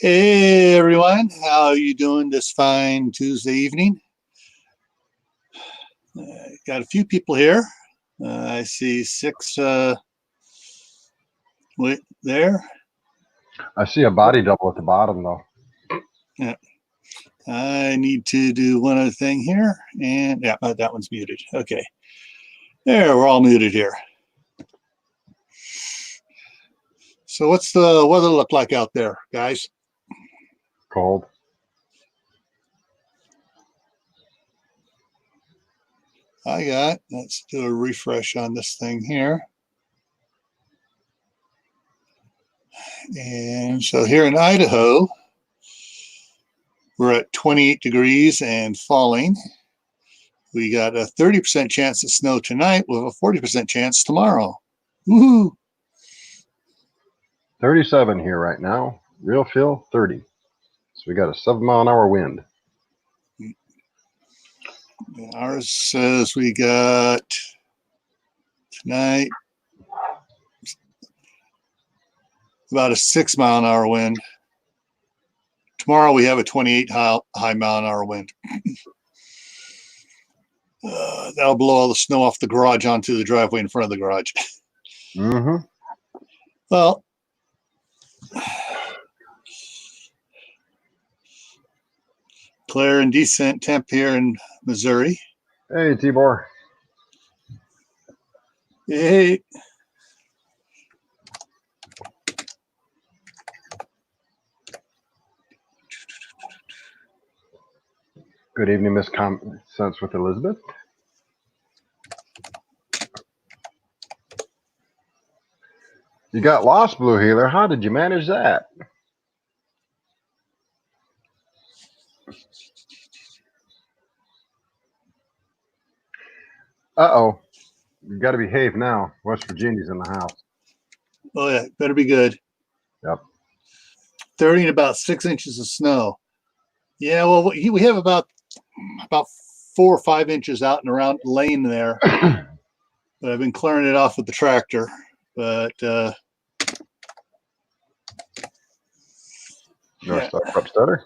Hey everyone, how are you doing this fine Tuesday evening? Got a few people here. I see six there. I see a body double at the bottom though. Yeah. I need to do one other thing here, and yeah, that one's muted. Okay. There, we're all muted here. So what's the weather look like out there, guys? Cold. Let's do a refresh on this thing here. And so here in Idaho, we're at 28 degrees and falling. We got a 30% chance of snow tonight with a 40% chance tomorrow. Woohoo! 37 here right now. Real feel 30. So we got a 7-mile-an-hour wind. Ours says we got tonight about a 6-mile-an-hour wind. Tomorrow we have a 28 high mile-an-hour wind. That'll blow all the snow off the garage onto the driveway in front of the garage. Mm-hmm. Well, clear and decent temp here in Missouri. Hey, Tibor. Hey. Good evening, Miss Common Sense with Elizabeth. You got lost, Blue Healer. How did you manage that? Uh-oh. You got to behave now. West Virginia's in the house. Oh, yeah. Better be good. Yep. 30 and about 6 inches of snow. Yeah, well, we have about 4 or 5 inches out and around laying there. But I've been clearing it off with the tractor. But North Star Prepsteader?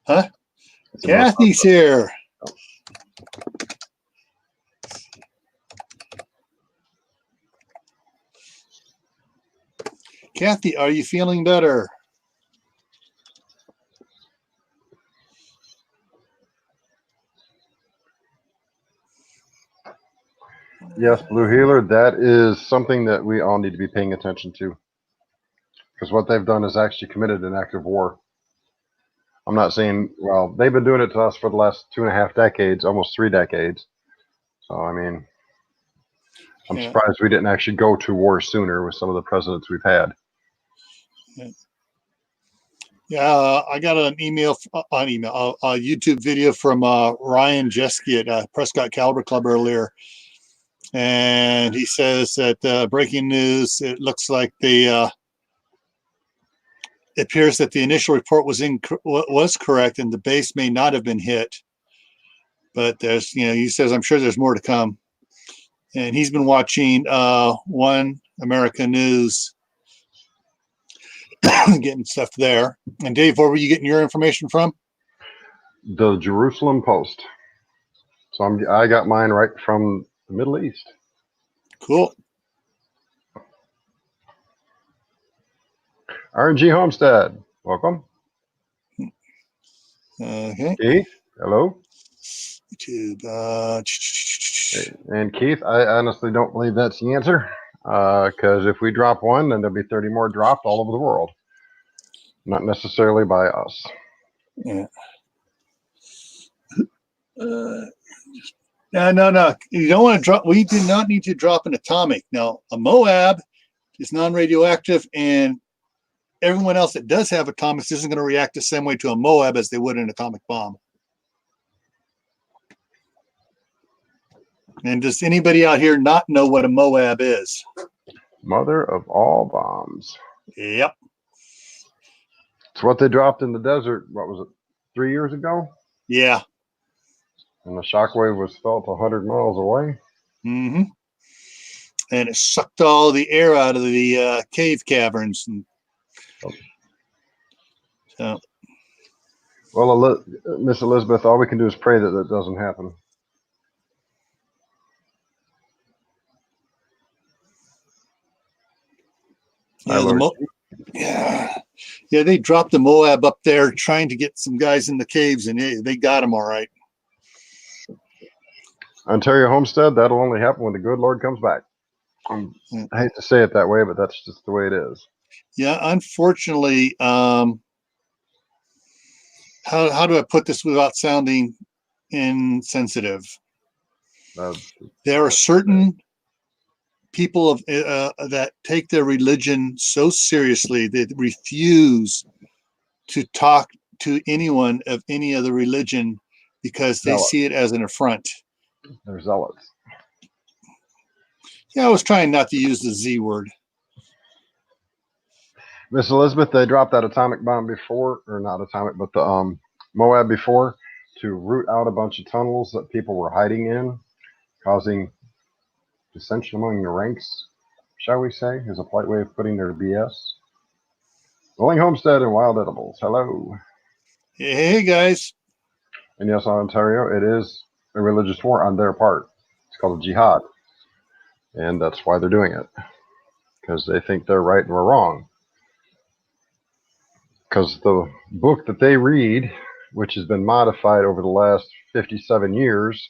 Huh? Kathy's here. Kathy, are you feeling better? Yes, Blue Healer, that is something that we all need to be paying attention to. Because what they've done is actually committed an act of war. I'm not saying, well, they've been doing it to us for the last 2.5 decades, almost 3 decades. So, I mean, I'm surprised we didn't actually go to war sooner with some of the presidents we've had. Yeah, I got an a YouTube video from Ryan Jeske at Prescott Caliber Club earlier. And he says that breaking news, it looks like it appears that the initial report was correct and the base may not have been hit. But he says, I'm sure there's more to come. And he's been watching One America News, getting stuff there. And Dave, where were you getting your information from? The Jerusalem Post. So I got mine right from the Middle East. Cool. RNG Homestead, welcome. Okay. Keith, hello. YouTube. And Keith, I honestly don't believe that's the answer. Because if we drop one, then there'll be 30 more dropped all over the world. Not necessarily by us. Yeah. No. You don't want to drop. We do not need to drop an atomic. Now, a Moab is non-radioactive, and everyone else that does have atomics isn't going to react the same way to a Moab as they would an atomic bomb. And does anybody out here not know what a Moab is? Mother of all bombs. Yep. It's what they dropped in the desert, what was it, 3 years ago? Yeah. And the shockwave was felt 100 miles away. Mm-hmm. And it sucked all the air out of the cave caverns. And So, well, Miss Elizabeth, all we can do is pray that that doesn't happen. Yeah, yeah, they dropped the Moab up there trying to get some guys in the caves, and they got them all right. Ontario Homestead, that'll only happen when the good Lord comes back. I hate to say it that way, but that's just the way it is. Yeah, unfortunately, how do I put this without sounding insensitive? There are certain people that take their religion so seriously that refuse to talk to anyone of any other religion because they see it as an affront. They're zealots. Yeah, I was trying not to use the Z word. Miss Elizabeth, they dropped that atomic bomb before, or not atomic, but the Moab before, to root out a bunch of tunnels that people were hiding in, causing dissension among the ranks, shall we say, is a polite way of putting their BS. Rolling Homestead and Wild Edibles, hello. Hey, guys. And yes, Ontario, it is a religious war on their part. It's called a jihad. And that's why they're doing it. Because they think they're right and we're wrong. Because the book that they read, which has been modified over the last 57 years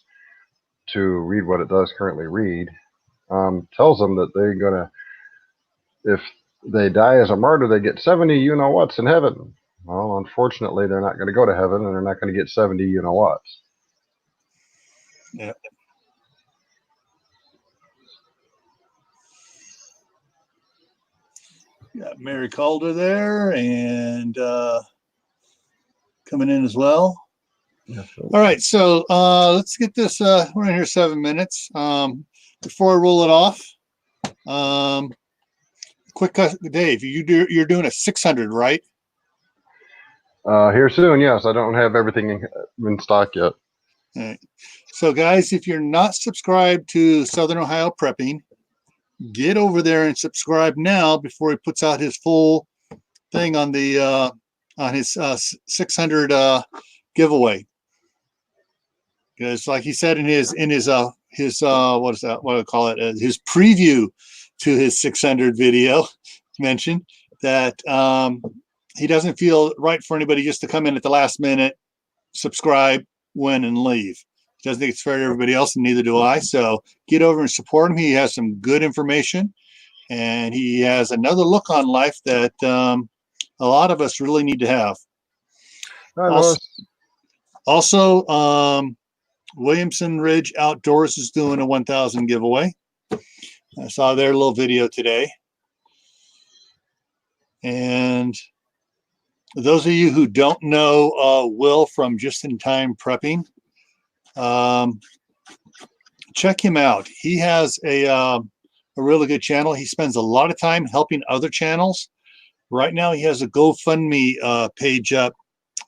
to read what it does currently read, tells them that they're going to, if they die as a martyr, they get 70 you-know-whats in heaven. Well, unfortunately, they're not going to go to heaven, and they're not going to get 70 you-know-whats. Yeah. Got Mary Calder there and coming in as well. Yeah. All right, so let's get this. We're in here 7 minutes. Before I roll it off, quick, Dave, you're doing a 600, right? Here soon, yes. I don't have everything in stock yet. All right. So, guys, if you're not subscribed to Southern Ohio Prepping, get over there and subscribe now before he puts out his full thing on the on his 600 giveaway. Because, like he said in his what is that? What do I call it? His preview to his 600 video, mentioned that he doesn't feel right for anybody just to come in at the last minute, subscribe, win, and leave. He doesn't think it's fair to everybody else, and neither do I. So get over and support him. He has some good information, and he has another look on life that a lot of us really need to have. Also, Williamson Ridge Outdoors is doing a 1,000 giveaway. I saw their little video today. And those of you who don't know Will from Just in Time Prepping, check him out. He has a really good channel. He spends a lot of time helping other channels. Right now, he has a GoFundMe page up.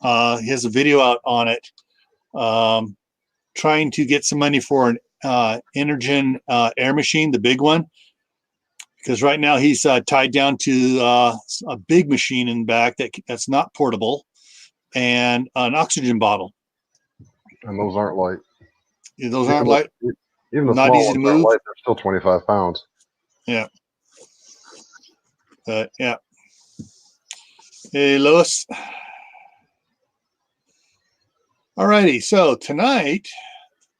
He has a video out on it, trying to get some money for an Energen air machine, the big one. Because right now he's tied down to a big machine in the back that's not portable, and an oxygen bottle. And those aren't light. Yeah, those aren't light. Even the not small easy to ones move. aren't light. They're still 25 pounds. Yeah. Yeah. Hey, Lois. All righty. So tonight,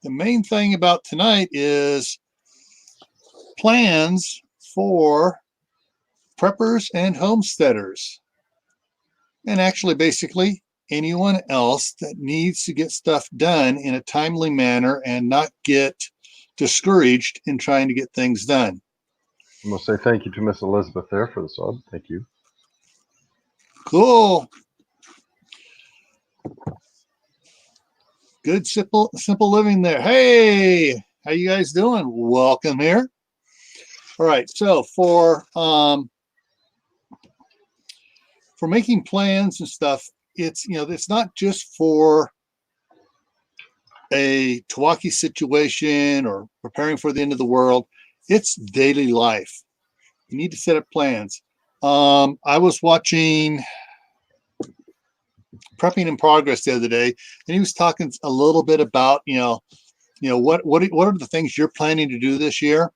the main thing about tonight is plans for preppers and homesteaders, and actually basically anyone else that needs to get stuff done in a timely manner and not get discouraged in trying to get things done. I'm going to say thank you to Miss Elizabeth there for the sub. Thank you. Cool. Good, simple living there. Hey, how you guys doing? Welcome here. All right, so for making plans and stuff, it's it's not just for a Tawaki situation or preparing for the end of the world. It's daily life. You need to set up plans. I was watching Prepping in Progress the other day, and he was talking a little bit about, what are the things you're planning to do this year?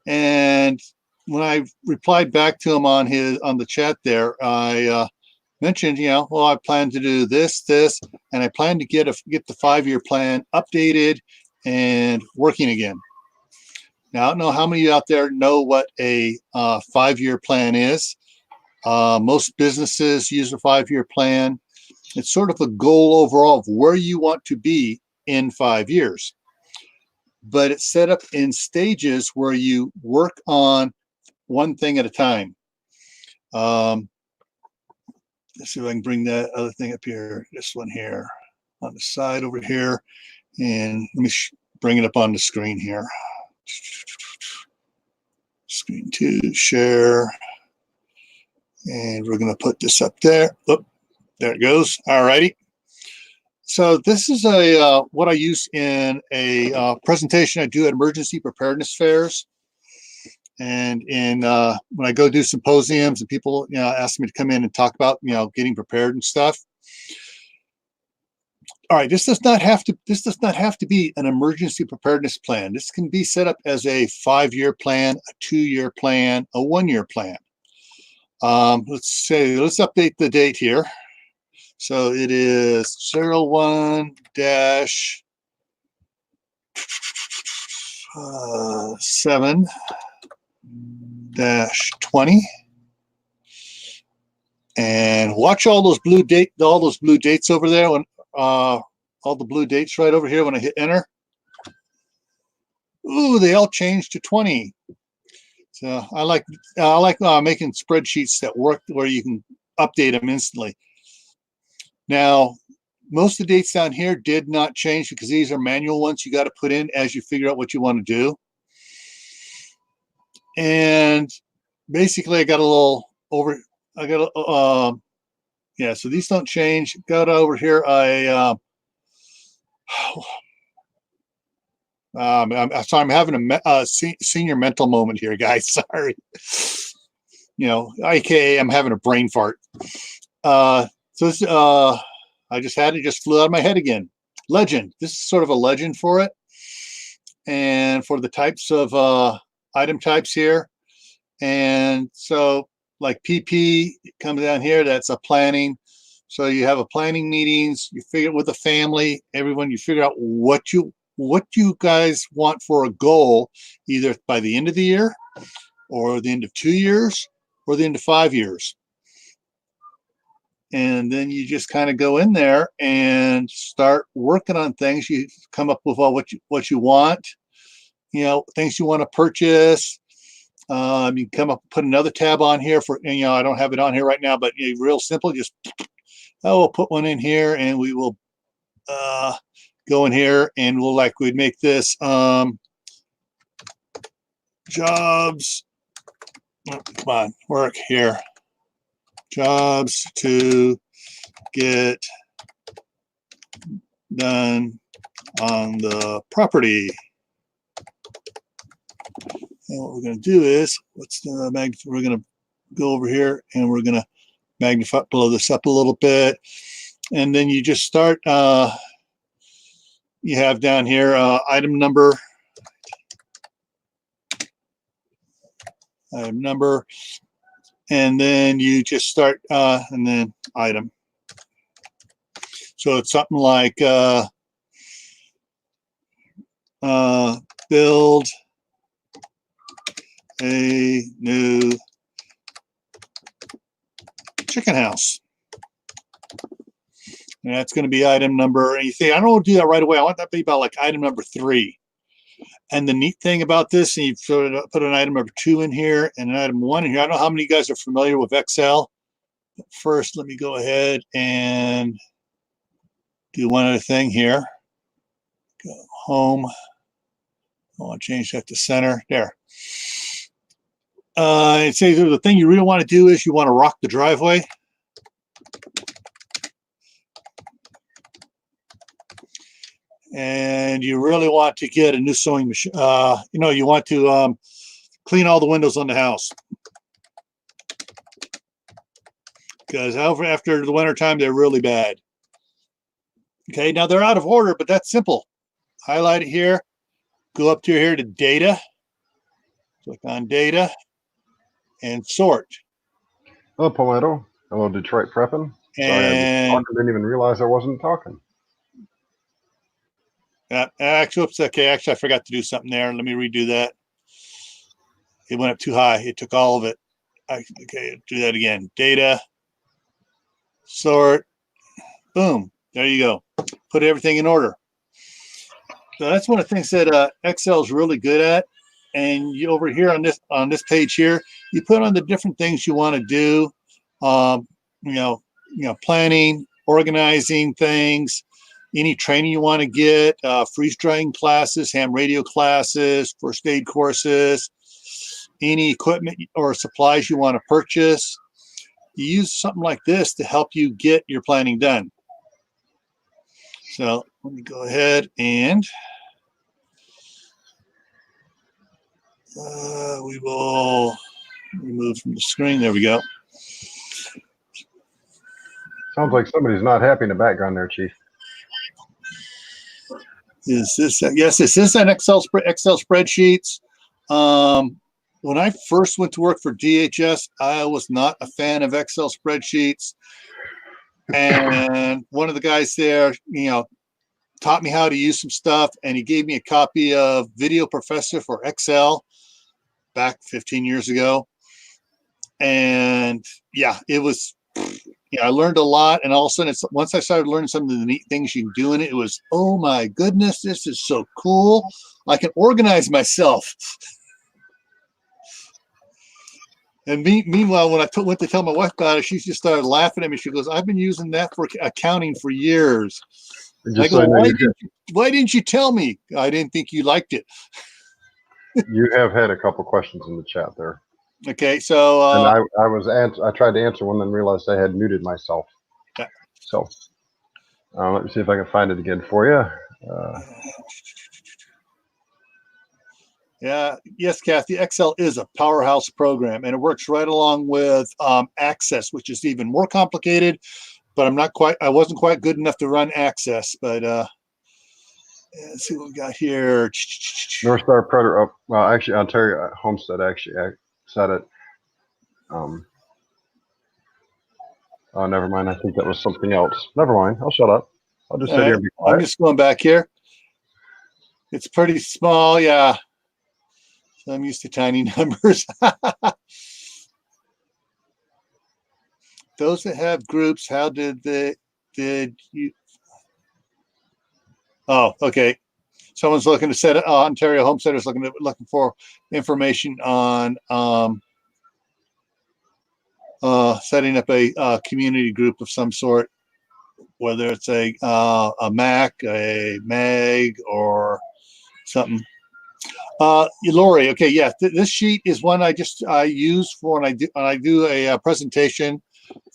And when I replied back to him on the chat there, I mentioned, well, I plan to do this, and I plan to get the 5-year plan updated and working again. Now, I don't know how many of you out there know what a 5-year plan is. Most businesses use a 5-year plan. It's sort of a goal overall of where you want to be in 5 years. But it's set up in stages where you work on one thing at a time. Let's see if I can bring that other thing up here. This one here on the side over here. And let me bring it up on the screen here. Screen 2, share. And we're going to put this up there. Oh, there it goes. All righty. So this is what I use in a presentation I do at emergency preparedness fairs. And when I go do symposiums and people ask me to come in and talk about getting prepared and stuff. All right, this does not have to be an emergency preparedness plan. This can be set up as a 5-year plan, a 2-year plan, a 1-year plan. Let's update the date here. So it is 01-7-20. And watch all those blue dates over there when all the blue dates right over here when I hit enter. Ooh, they all changed to 20. So I like making spreadsheets that work where you can update them instantly. Now, most of the dates down here did not change because these are manual ones you got to put in as you figure out what you want to do. And basically, I got a little over. Yeah. So these don't change. Got over here. I'm sorry. I'm having a senior mental moment here, guys. Sorry. AKA I'm having a brain fart. So this, I just had it, just flew out of my head again. Legend. This is sort of a legend for it. And for the types of item types here. And so like PP comes down here, that's a planning. So you have a planning meetings, you figure with the family, everyone, you figure out what you guys want for a goal, either by the end of the year or the end of 2 years or the end of 5 years. And then you just kind of go in there and start working on things. You come up with all what you want, things you want to purchase. You come up, put another tab on here for, I don't have it on here right now, but real simple. Just, we'll put one in here and we will go in here and we'd make this jobs. Oh, come on, work here. Jobs to get done on the property. And what we're going to do is, we're going to go over here and we're going to blow this up a little bit. And then you just start, you have down here item number, and then you just start, and then item. So it's something like build a new chicken house. And that's going to be item number, and you think, I don't want to do that right away. I want that to be about like item number 3. And the neat thing about this, and you put an item number 2 in here and an item 1 in here. I don't know how many of you guys are familiar with Excel. But first, let me go ahead and do one other thing here. Go home. I want to change that to center. There. It says the thing you really want to do is you want to rock the driveway. And you really want to get a new sewing machine. You want to clean all the windows on the house. because after the winter time, they're really bad. Okay, now they're out of order, but that's simple. Highlight it here, go up to here to data, click on data, and sort. Hello, Palmetto. Hello, Detroit Prepping. And didn't even realize I wasn't talking. Actually, oops, okay, actually, I forgot to do something there. Let me redo that. It went up too high. It took all of it. Okay, do that again. Data, sort, boom. There you go. Put everything in order. So that's one of the things that Excel is really good at. And you over here on this page here, you put on the different things you want to do. Planning, organizing things, any training you want to get, freeze drying classes, ham radio classes, first aid courses, any equipment or supplies you want to purchase. You use something like this to help you get your planning done. So let me go ahead and we will remove from the screen. There we go. Sounds like somebody's not happy in the background there, Chief. Is this? Yes, this is an Excel spreadsheets. When I first went to work for DHS, I was not a fan of Excel spreadsheets. And one of the guys there, taught me how to use some stuff, and he gave me a copy of Video Professor for Excel back 15 years ago. And yeah, it was, I learned a lot. And all of a sudden, once I started learning some of the neat things you can do in it, it was, oh my goodness, this is so cool. I can organize myself. And meanwhile, when I went to tell my wife about it, she just started laughing at me. She goes, I've been using that for accounting for years. I go, why didn't you tell me? I didn't think you liked it. You have had a couple questions in the chat there. Okay, so and I tried to answer one, then realized I had muted myself. Okay. So let me see if I can find it again for you. Yeah, yes, Kathy. Excel is a powerhouse program, and it works right along with Access, which is even more complicated. But I wasn't quite good enough to run Access. But let's see what we got here. North Star Predator. Oh, well, actually, Ontario Homestead actually said it. Oh, never mind. I think that was something else. Never mind. I'll shut up. I'll just sit here and be quiet. I'm just going back here. It's pretty small, yeah. So I'm used to tiny numbers. Those that have groups, how did you? Oh, okay. Someone's looking to set Ontario Homesteaders looking for information on setting up a community group of some sort, whether it's a Mac, a Mag, or something. Lori, okay, yeah, this sheet is one I use for when I do a presentation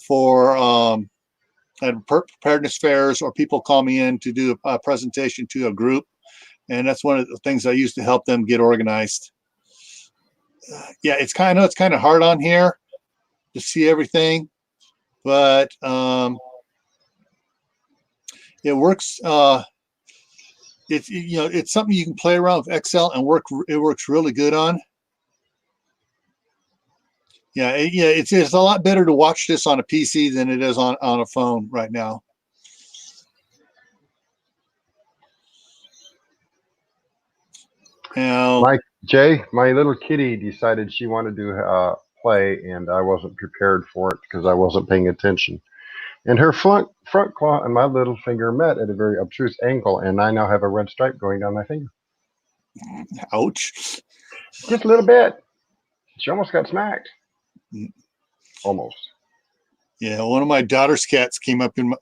for at preparedness fairs, or people call me in to do a presentation to a group, and that's one of the things I use to help them get organized. Yeah, it's kind of hard on here to see everything, but it works. It's something you can play around with Excel and it works really good on. Yeah, it's a lot better to watch this on a PC than it is on a phone right now. Now, my little kitty decided she wanted to play, and I wasn't prepared for it because I wasn't paying attention. And her front claw and my little finger met at a very obtuse angle, and I now have a red stripe going down my finger. Ouch. Just a little bit. She almost got smacked. Almost. Yeah, one of my daughter's cats came up into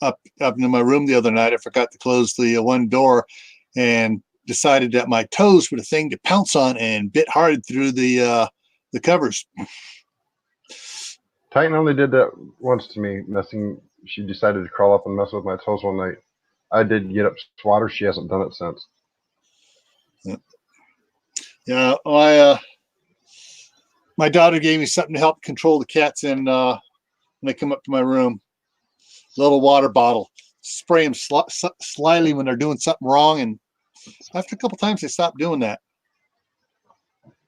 my room the other night. I forgot to close the one door, and decided that my toes were the thing to pounce on, and bit hard through the covers. Titan only did that once to me, she decided to crawl up and mess with my toes one night. I did get up swat her. She hasn't done it since. Yeah, my daughter gave me something to help control the cats in when they come up to my room, little water bottle, spray them slyly when they're doing something wrong. And after a couple times, they stop doing that.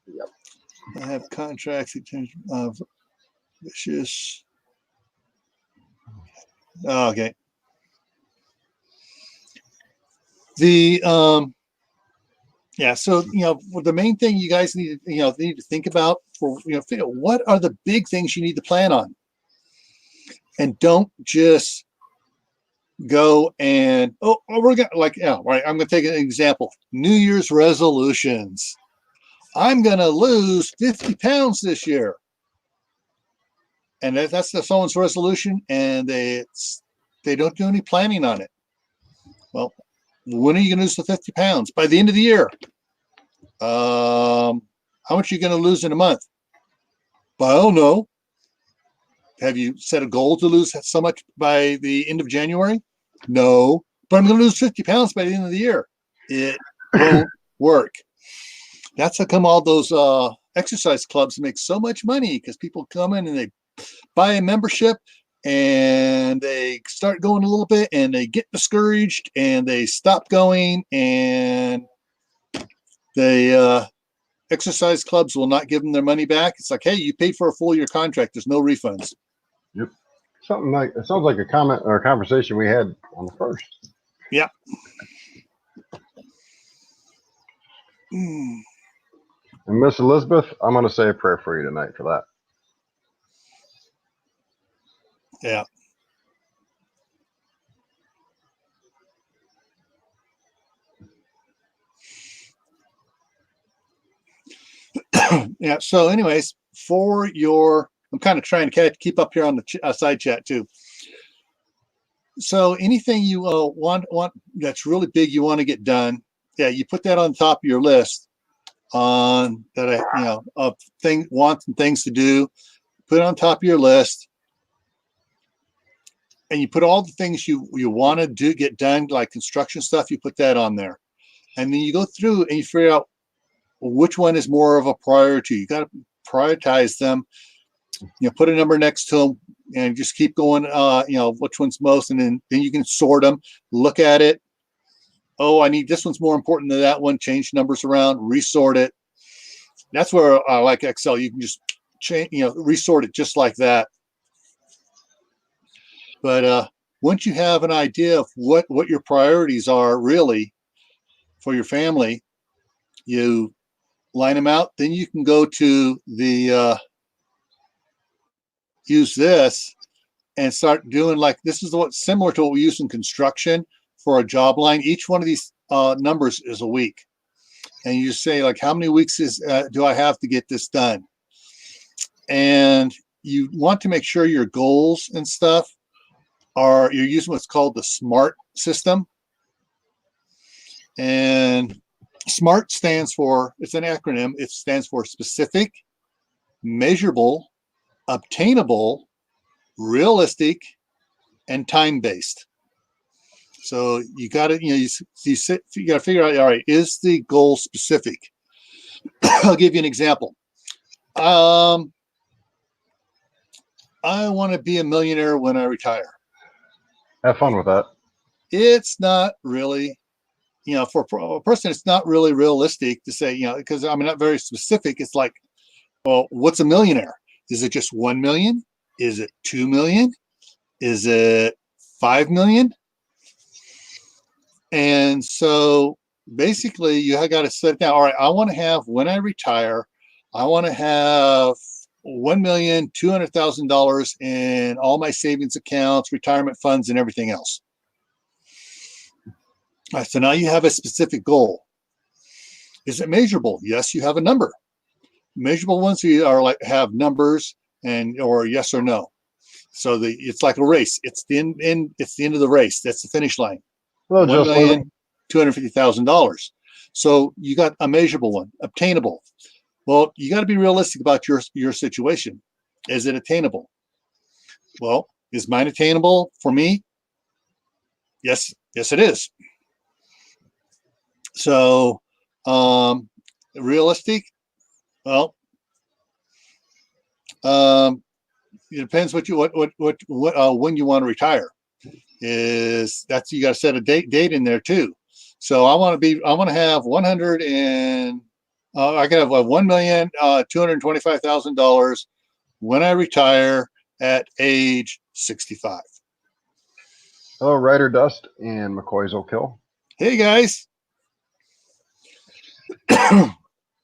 Yep. I have contracts of vicious. Oh, okay. Yeah, so the main thing you guys need to think about for what are the big things you need to plan on, and don't just go and we're gonna right. I'm gonna take an example. New Year's resolutions. I'm gonna lose 50 pounds this year, and that's someone's resolution, and they don't do any planning on it. Well, when are you gonna lose the 50 pounds? By the end of the year. How much are you going to lose in a month? I don't know. Have you set a goal to lose so much by the end of January? No, but I'm going to lose 50 pounds by the end of the year. It won't work. That's how come all those exercise clubs make so much money, because people come in and they buy a membership and they start going a little bit and they get discouraged and they stop going, and the exercise clubs will not give them their money back. It's like, hey, you paid for a full year contract. There's no refunds. Yep. It sounds like a comment or a conversation we had on the first. Yeah. And Miss Elizabeth, I'm going to say a prayer for you tonight for that. Yeah. Yeah. So anyways, I'm kind of trying to keep up here on the side chat too. So anything you want that's really big, you want to get done. Yeah. You put that on top of your list of wants and things to do, put it on top of your list, and you put all the things you want to get done, like construction stuff, you put that on there. And then you go through and you figure out which one is more of a priority. You got to prioritize them, put a number next to them and just keep going, which one's most, and then you can sort them, look at it. Oh, I need this one's more important than that one. Change numbers around, resort it. That's where I like Excel. You can just change, resort it just like that. But once you have an idea of what your priorities are really for your family, you line them out. Then you can go to the use this and start doing this is what's similar to what we use in construction for a job line. Each one of these numbers is a week, and you say how many weeks do I have to get this done? And you want to make sure your goals and stuff you're using what's called the SMART system. And SMART stands for, it's an acronym. It stands for specific, measurable, obtainable, realistic, and time-based. So you got to, you got to figure out, all right, is the goal specific? I'll give you an example. I want to be a millionaire when I retire. Have fun with that. It's not really, for a person, it's not really realistic to say, because I'm not very specific. It's like, well, what's a millionaire? Is it just 1 million? Is it 2 million? Is it 5 million? And so basically you have got to set down, all right, I want to have, when I retire, I want to have $1,200,000 in all my savings accounts, retirement funds, and everything else. All right, so now you have a specific goal. Is it measurable? Yes, you have a number. Measurable ones are have numbers or yes or no. So it's like a race. It's the end. It's the end of the race. That's the finish line. Well, $1,250,000. So you got a measurable one, obtainable. Well, you got to be realistic about your situation. Is it attainable? Well, is mine attainable for me? Yes, it is. So, realistic. Well, it depends what when you want to retire. You got to set a date in there too. So I want to have 100 and I can have $1,225,000 when I retire at age 65. Hello, Ryder Dust and McCoy's Oak Hill. Hey guys. Don't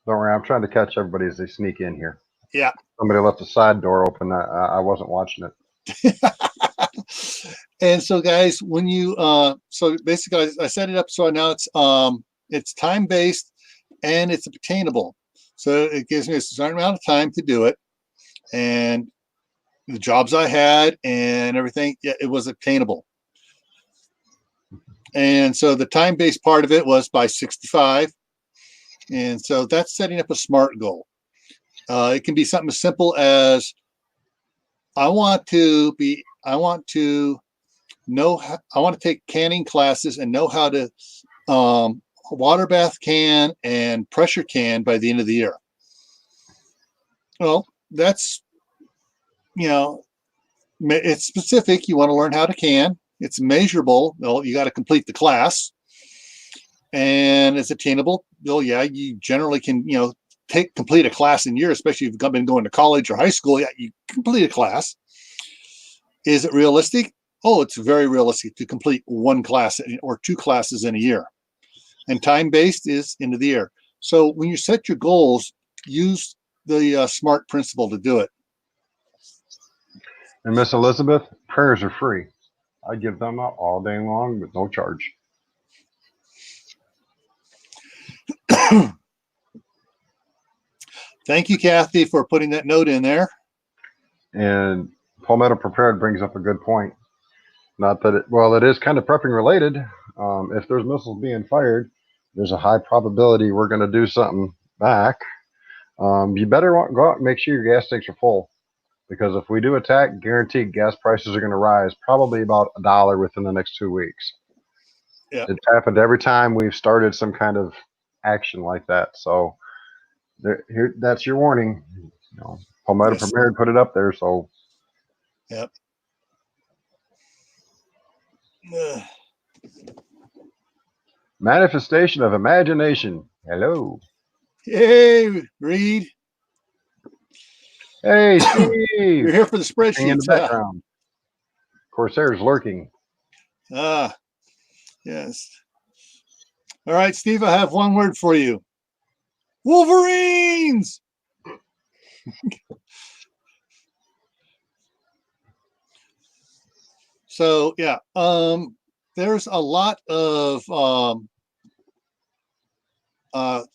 worry, I'm trying to catch everybody as they sneak in here. Yeah. Somebody left the side door open. I wasn't watching it. And so guys, when you so basically I set it up so now it's time-based and it's obtainable. So it gives me a certain amount of time to do it. And the jobs I had and everything, yeah, it was obtainable. And so the time-based part of it was by 65. And so that's setting up a SMART goal. It can be something as simple as I want to take canning classes and know how to water bath can and pressure can by the end of the year. Well, that's, it's specific. You want to learn how to can. It's measurable. Well, you got to complete the class, and it's attainable. Well, yeah, you generally can, complete a class in a year, especially if you've been going to college or high school. Yeah, you complete a class. Is it realistic? Oh, it's very realistic to complete one class or two classes in a year. And time-based is end of the year. So when you set your goals, use the SMART principle to do it. And Miss Elizabeth, prayers are free. I give them out all day long with no charge. Thank you, Kathy, for putting that note in there. And Palmetto Prepared brings up a good point. Not that it is kind of prepping related. If there's missiles being fired, there's a high probability we're going to do something back. You better go out and make sure your gas tanks are full, because if we do attack, guaranteed gas prices are going to rise probably about $1 within the next 2 weeks. Yeah. It's happened every time we've started some kind of action like that. So here, that's your warning. Palmetto Prepared put it up there. So. Yep. Manifestation of imagination. Hello. Hey, Reed. Hey, Steve. You're here for the spreadsheets. In the background. Corsair's lurking. Yes. All right, Steve, I have one word for you. Wolverines. So yeah, there's a lot of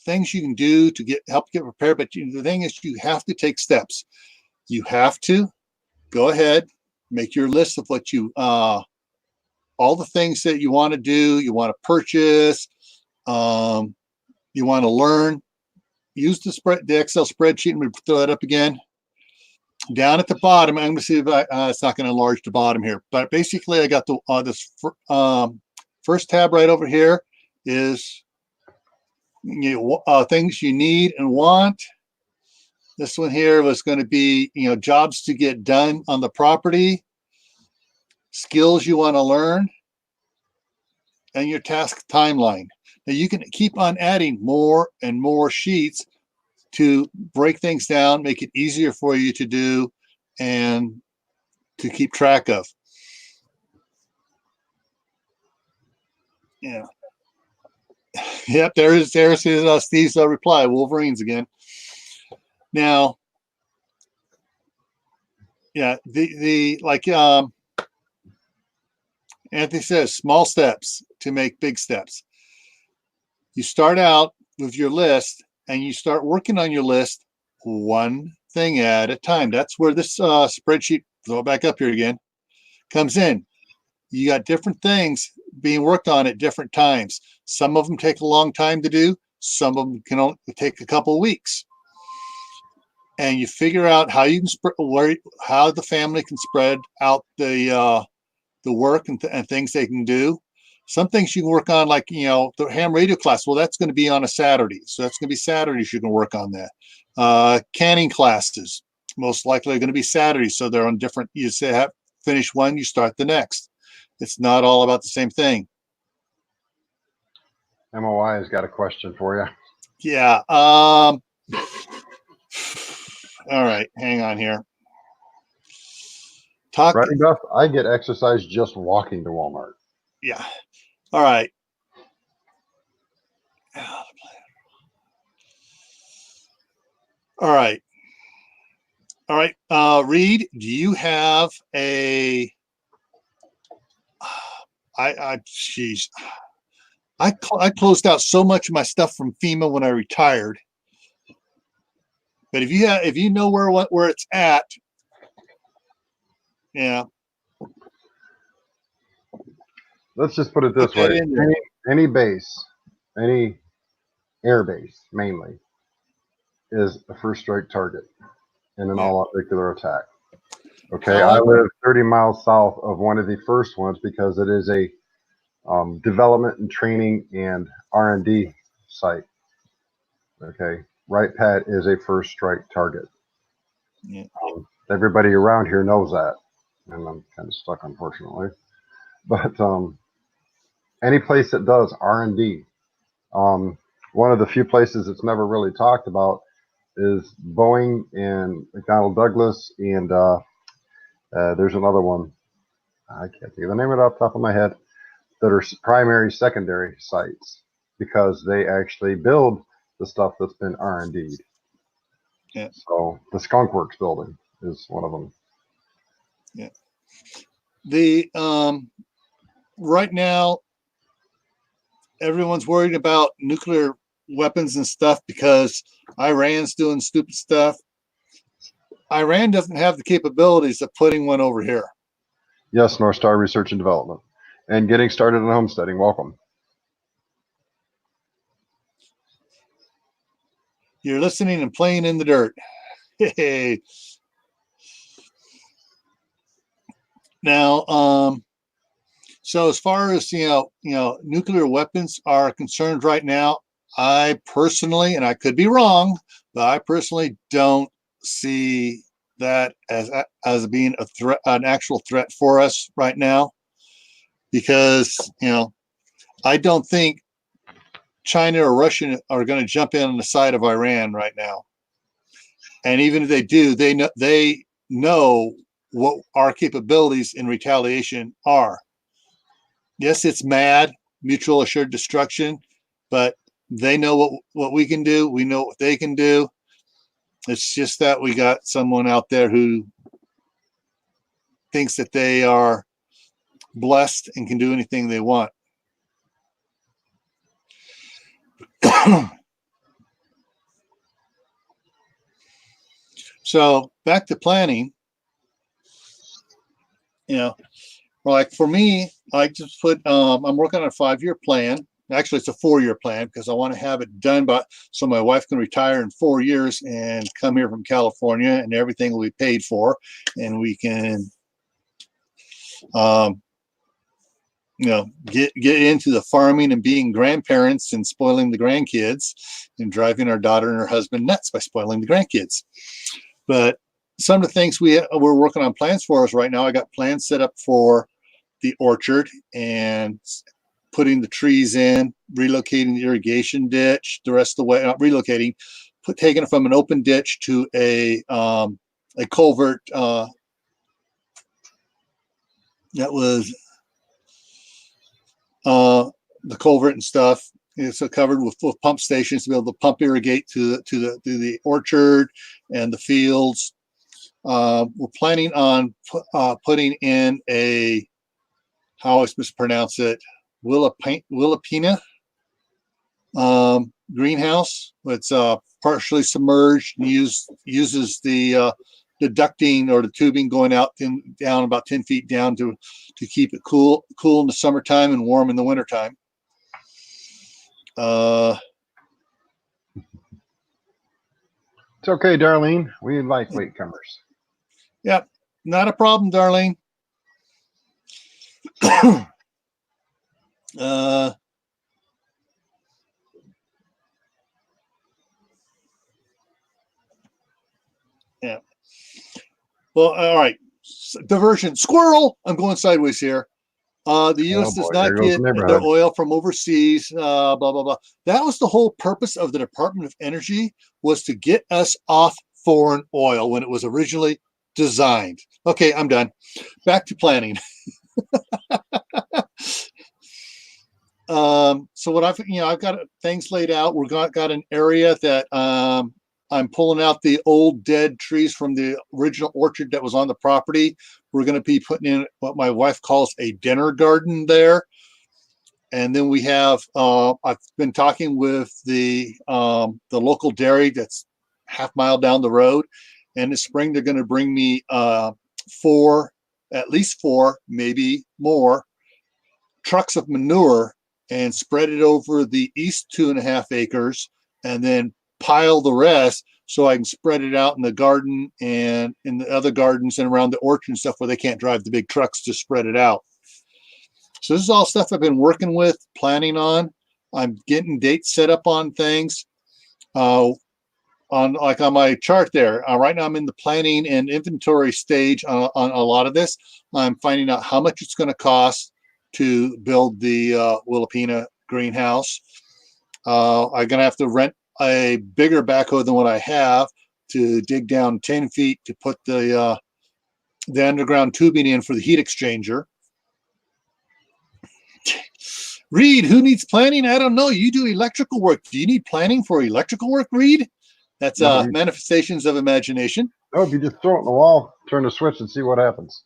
things you can do to help get prepared, but the thing is, you have to take steps. You have to go ahead, make your list of what all the things that you want to do, you want to purchase, you want to learn. Use the Excel spreadsheet, and we throw that up again. Down at the bottom, I'm going to see if it's not going to enlarge the bottom here, but basically I got this first tab right over here is things you need and want. This one here was going to be, jobs to get done on the property, skills you want to learn, and your task timeline. Now you can keep on adding more and more sheets to break things down, make it easier for you to do and to keep track of. Yeah. Yep, there's Steve's reply, Wolverines again. Now, yeah, Anthony says, small steps to make big steps. You start out with your list and you start working on your list one thing at a time. That's where this spreadsheet, throw it back up here again, comes in. You got different things being worked on at different times. Some of them take a long time to do. Some of them can only take a couple of weeks. And you figure out how you can how the family can spread out the work and things they can do. Some things you can work on, like, the ham radio class. Well, that's going to be on a Saturday. So that's going to be Saturdays you can work on that. Canning classes. most likely going to be Saturdays. So they're on different, you say, finish one, you start the next. It's not all about the same thing. MOI has got a question for you. Yeah. All right. Hang on here. Right, Duff, I get exercise just walking to Walmart. Yeah. All right. All right. All right. Reed, do you have a, geez, I closed out so much of my stuff from FEMA when I retired. But if you know where it's at, yeah. Let's just put it this way: any base, any air base, mainly, is a first strike target in an all-out nuclear attack. Okay, I live 30 miles south of one of the first ones because it is a development and training and R&D site. Okay, Wright Pat is a first strike target. Yeah. Everybody around here knows that, and I'm kind of stuck, unfortunately. But any place that does R&D, one of the few places that's never really talked about is Boeing and McDonnell Douglas, and there's another one. I can't think of the name of it off the top of my head. That are primary, secondary sites because they actually build the stuff that's been R&D'd. Yeah. So the Skunk Works building is one of them. Yeah. The right now, everyone's worried about nuclear weapons and stuff because Iran's doing stupid stuff. Iran doesn't have the capabilities of putting one over here. Yes, North Star Research and Development. And getting started on homesteading. Welcome. You're listening and playing in the dirt. Hey. Now, so as far as nuclear weapons are concerned right now, I personally, and I could be wrong, but I personally don't see that as being a threat, an actual threat for us right now, because I don't think China or Russia are going to jump in on the side of Iran right now. And even if they do, they know what our capabilities in retaliation are. Yes, it's mad, mutual assured destruction, but they know what we can do. We know what they can do. It's just that we got someone out there who thinks that they are blessed and can do anything they want. So back to planning, like for me, I just put, I'm working on a 5-year plan. Actually, it's a 4-year plan because I want to have it done so my wife can retire in 4 years and come here from California, and everything will be paid for, and we can, get into the farming and being grandparents and spoiling the grandkids and driving our daughter and her husband nuts by spoiling the grandkids. But some of the things we're working on plans for us right now, I got plans set up for the orchard and putting the trees in, relocating the irrigation ditch the rest of the way, not relocating, taking it from an open ditch to a culvert that was the culvert and stuff. It's covered with pump stations to be able to pump irrigate to the orchard and the fields. We're planning on putting in a, how I always mispronounce it, Willapina greenhouse. It's partially submerged and uses the ducting or the tubing going out down about 10 feet down to keep it cool in the summertime and warm in the wintertime. It's okay, Darlene. We like latecomers. Yep, not a problem, Darlene. Yeah. Well, all right. Diversion. Squirrel. I'm going sideways here. The U.S. Oh does boy, there not goes get the their neighborhood. oil from overseas. Blah blah blah. That was the whole purpose of the Department of Energy, was to get us off foreign oil when it was originally designed. Okay, I'm done. Back to planning. So what I've got things laid out. We've got an area that I'm pulling out the old dead trees from the original orchard that was on the property. We're going to be putting in what my wife calls a dinner garden there. And then we have, I've been talking with the local dairy that's half mile down the road. And this spring, they're going to bring me at least four, maybe more trucks of manure and spread it over the east 2.5 acres, and then pile the rest so I can spread it out in the garden and in the other gardens and around the orchard and stuff where they can't drive the big trucks to spread it out. So this is all stuff I've been working with, planning on. I'm getting dates set up on things. On my chart there, right now I'm in the planning and inventory stage on a lot of this. I'm finding out how much it's going to cost to build the Willapina greenhouse. I'm going to have to rent a bigger backhoe than what I have to dig down 10 feet to put the underground tubing in for the heat exchanger. Reed, who needs planning? I don't know. You do electrical work. Do you need planning for electrical work, Reed? That's manifestations of imagination. No, if you just throw it in the wall, turn the switch and see what happens.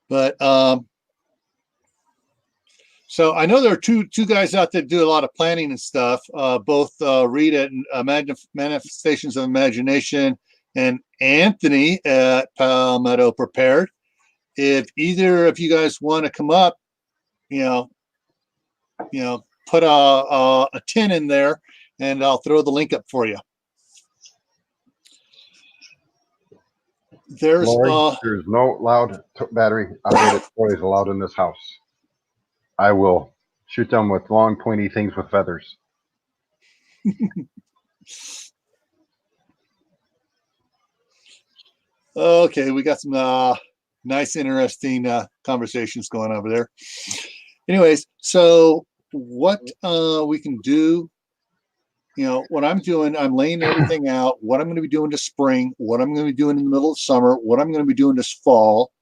But so I know there are two guys out there that do a lot of planning and stuff. Both Reed at Manifestations of Imagination and Anthony at Palmetto Prepared. If either of you guys want to come up, put a 10 in there, and I'll throw the link up for you. There's no loud battery operated toys allowed in this house. I will shoot them with long, pointy things with feathers. Okay, we got some nice, interesting conversations going over there. Anyways, so what we can do, what I'm doing, I'm laying everything out, what I'm going to be doing this spring, what I'm going to be doing in the middle of summer, what I'm going to be doing this fall,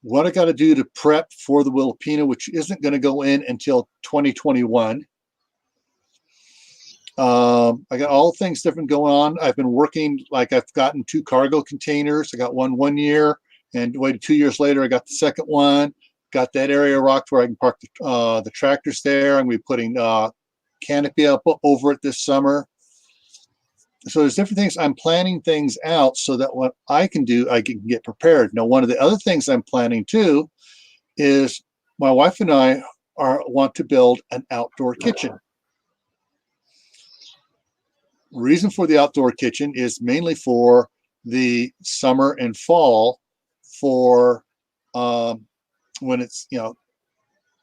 what I got to do to prep for the Willapina, which isn't going to go in until 2021. I got all things different going on. I've been working, like I've gotten 2 cargo containers. I got one year, and waited 2 years later, I got the second one. Got that area rocked where I can park the tractors there. I'm going to be putting canopy up over it this summer. So there's different things. I'm planning things out so that what I can do, I can get prepared. Now, one of the other things I'm planning too is my wife and I want to build an outdoor kitchen. Reason for the outdoor kitchen is mainly for the summer and fall, for when it's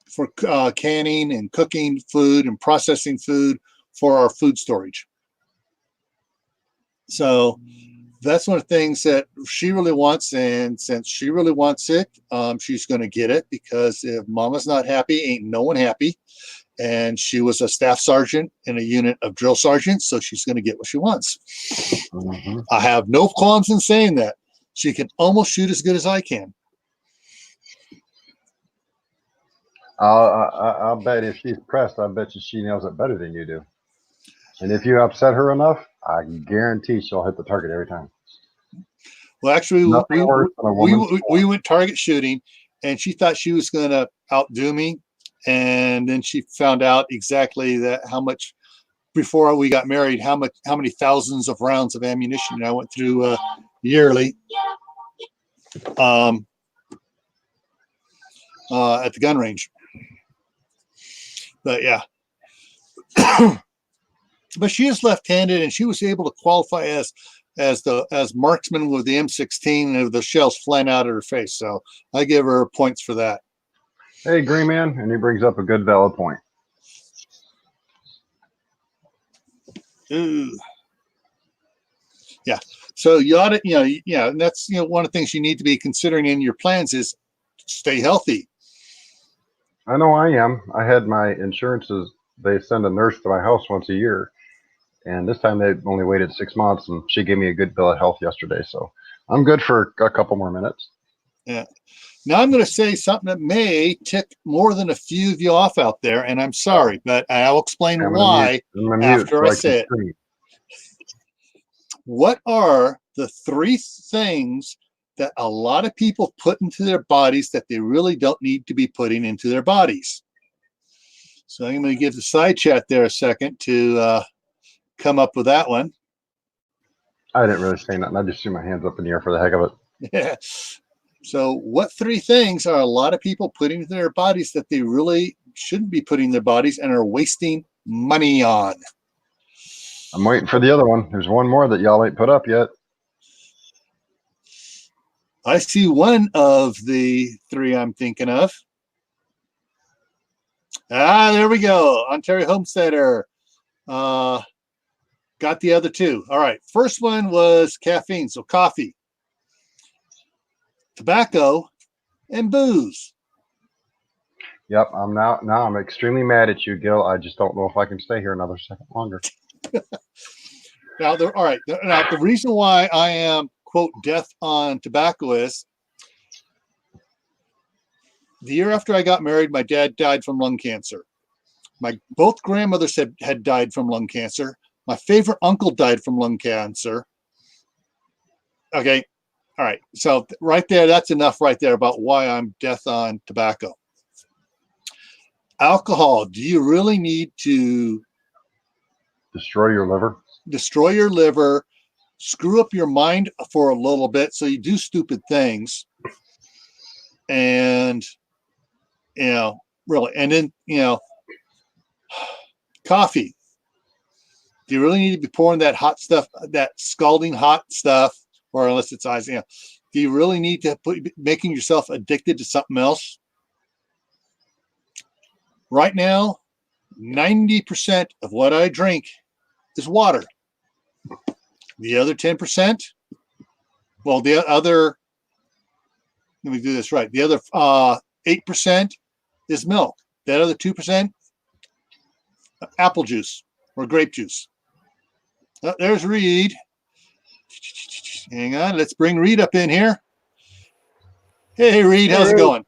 for canning and cooking food and processing food for our food storage. So that's one of the things that she really wants, and since she really wants it, she's going to get it, because if mama's not happy, ain't no one happy. And she was a staff sergeant in a unit of drill sergeants, so she's going to get what she wants. Mm-hmm. I have no qualms in saying that. She can almost shoot as good as I can. I'll bet if she's pressed, I bet you she nails it better than you do. And if you upset her enough, I guarantee she'll hit the target every time. Well, actually, we went target shooting, and she thought she was going to outdo me. And then she found out exactly how much, before we got married, how many thousands of rounds of ammunition I went through yearly at the gun range. But yeah, but she is left-handed, and she was able to qualify as marksman with the M16, and the shells flying out of her face. So I give her points for that. Hey, Green Man, and he brings up a good valid point. Ooh. Yeah. So you ought to, and that's, one of the things you need to be considering in your plans is stay healthy. I know I am. I had my insurances. They send a nurse to my house once a year. And this time they only waited 6 months, and she gave me a good bill of health yesterday. So I'm good for a couple more minutes. Yeah. Now I'm going to say something that may tick more than a few of you off out there, and I'm sorry, but I'll explain why after I say it. What are the 3 things that a lot of people put into their bodies that they really don't need to be putting into their bodies? So I'm going to give the side chat there a second to come up with that one. I didn't really say nothing. I just threw my hands up in the air for the heck of it. Yeah. So what 3 things are a lot of people putting into their bodies that they really shouldn't be putting in their bodies and are wasting money on? I'm waiting for the other one. There's one more that y'all ain't put up yet. I see one of the 3 I'm thinking of. There we go. Ontario Homesteader. Got the other 2. All right. First one was caffeine, so coffee, tobacco, and booze. Yep. I'm extremely mad at you, Gil. I just don't know if I can stay here another second longer. All right. Now, the reason why I am, quote, death on tobacco is the year after I got married, my dad died from lung cancer. Both grandmothers had died from lung cancer. My favorite uncle died from lung cancer. Okay. All right. So right there, that's enough right there about why I'm death on tobacco. Alcohol. Do you really need to destroy your liver? Destroy your liver, screw up your mind for a little bit so you do stupid things. And, really. And then, coffee. Do you really need to be pouring that hot stuff, that scalding hot stuff, or unless it's ice? Do you really need to making yourself addicted to something else? Right now, 90% of what I drink is water. The other 10%, let me do this right. The other 8% is milk. That other 2%, apple juice or grape juice. There's Reed. Hang on, let's bring Reed up in here. Hey, Reed, how's it going?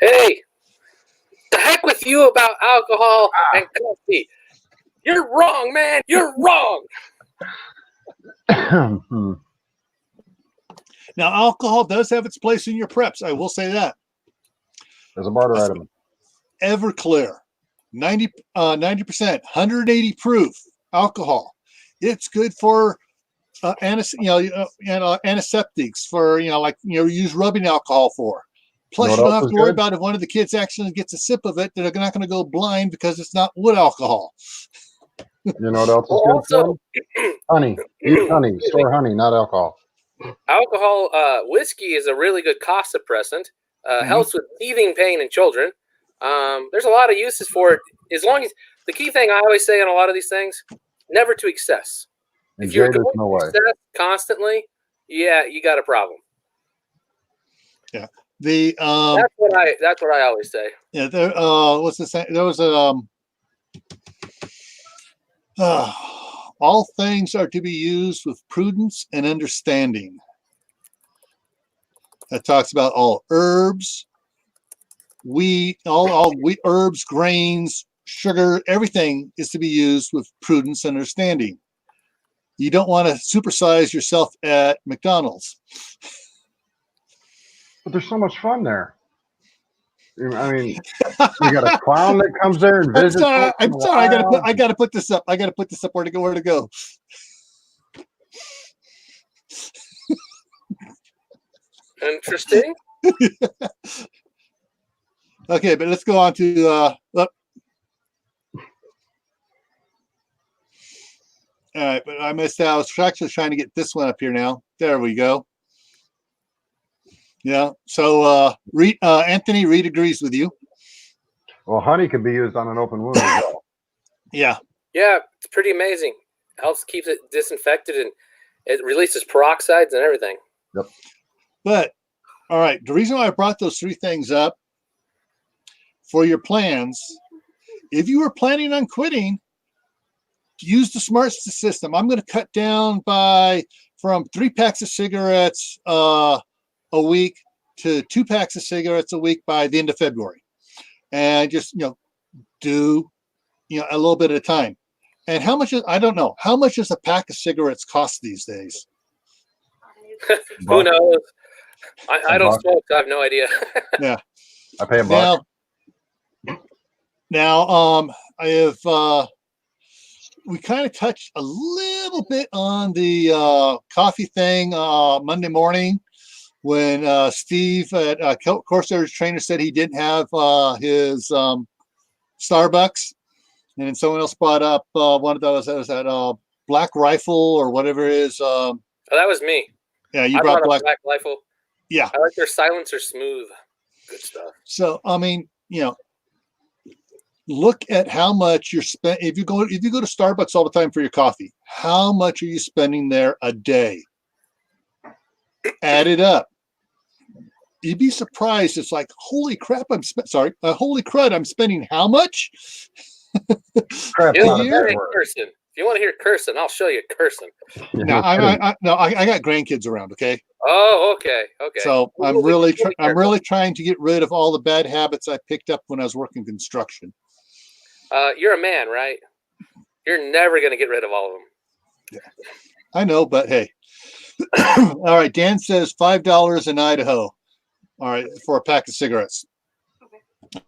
Hey, the heck with you about alcohol and coffee. You're wrong, man. You're wrong. Now, alcohol does have its place in your preps. I will say that. There's a barter item. Everclear, 90%, 180 proof alcohol. It's good for antiseptics for use rubbing alcohol for. Plus, you don't have to worry about if one of the kids actually gets a sip of it, they're not going to go blind because it's not wood alcohol. You know what else is good? Also, honey. Use honey. Store honey, not alcohol. Alcohol, whiskey is a really good cough suppressant. Helps with teething pain in children. There's a lot of uses for it. As long as the key thing I always say on a lot of these things, never to excess. If you're going to excess constantly, you got a problem. Yeah. That's what I always say. Yeah. There. What's the saying? There was a. All things are to be used with prudence and understanding. That talks about all herbs, wheat, all wheat, herbs, grains, sugar, everything is to be used with prudence and understanding. You don't want to supersize yourself at McDonald's. But there's so much fun there. I mean, you got a clown that comes there and visits. I'm sorry. I gotta put this up. Where to go. Interesting. Okay, but let's go on to all right, but I missed out. I was actually trying to get this one up here now. There we go. Yeah. So Anthony Reed agrees with you. Well, honey can be used on an open wound as well. Yeah. Yeah, it's pretty amazing. Helps keep it disinfected, and It releases peroxides and everything. But all right, the reason why I brought those three things up for your plans, if you were planning on quitting, use the smart system. I'm going to cut down from 3 packs of cigarettes a week to 2 packs of cigarettes a week by the end of February, and just do a little bit at a time. And how much I don't know. How much does a pack of cigarettes cost these days? Who knows? I don't smoke, so I have no idea. Yeah. I pay $1. Now, I have we kind of touched a little bit on the coffee thing Monday morning when Steve at Corsair's Trainer said he didn't have his Starbucks, and then someone else brought up one of those. That was that Black Rifle or whatever it is. Oh, that was me. Yeah, you brought Black Rifle. Yeah, I like their silencer smooth. Good stuff. So I mean, look at how much you're spending. If you go to Starbucks all the time for your coffee, how much are you spending there a day? Add it up. You'd be surprised. It's like, holy crap! Holy crud! I'm spending how much? Crap, If not a bad you word. want to hear cursing, I'll show you cursing. Now, I got grandkids around. Okay. Oh, okay. So I'm really trying to get rid of all the bad habits I picked up when I was working construction. You're a man, right? You're never going to get rid of all of them. Yeah, I know, but hey. All right. Dan says $5 in Idaho. All right, for a pack of cigarettes. Okay.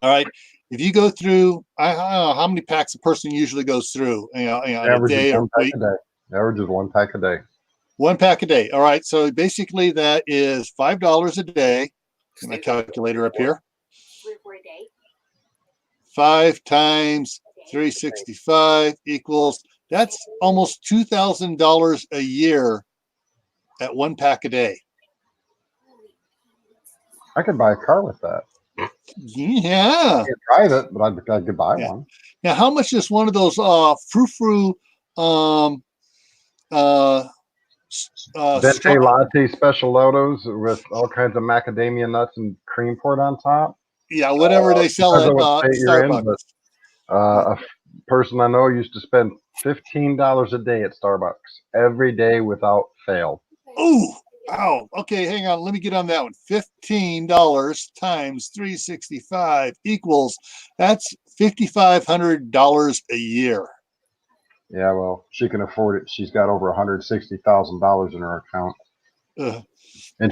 All right. If you go through, I don't know how many packs a person usually goes through. A day or week. Averages 1 pack a day. 1 pack a day. All right. So basically, that is $5 a day. Get my calculator up here. 3 or 4 a day. 5 times 365 equals, that's almost $2,000 a year at 1 pack a day. I could buy a car with that. Yeah. I can't drive it, but I could buy one. Now, how much is one of those frou-frou Venti latte special autos with all kinds of macadamia nuts and cream poured on top? Yeah, whatever they sell at Starbucks. A person I know used to spend $15 a day at Starbucks every day without fail. Ooh, wow. Okay, hang on. Let me get on that one. $15 times 365 equals, that's $5,500 a year. Yeah, well, she can afford it. She's got over $160,000 in her account. And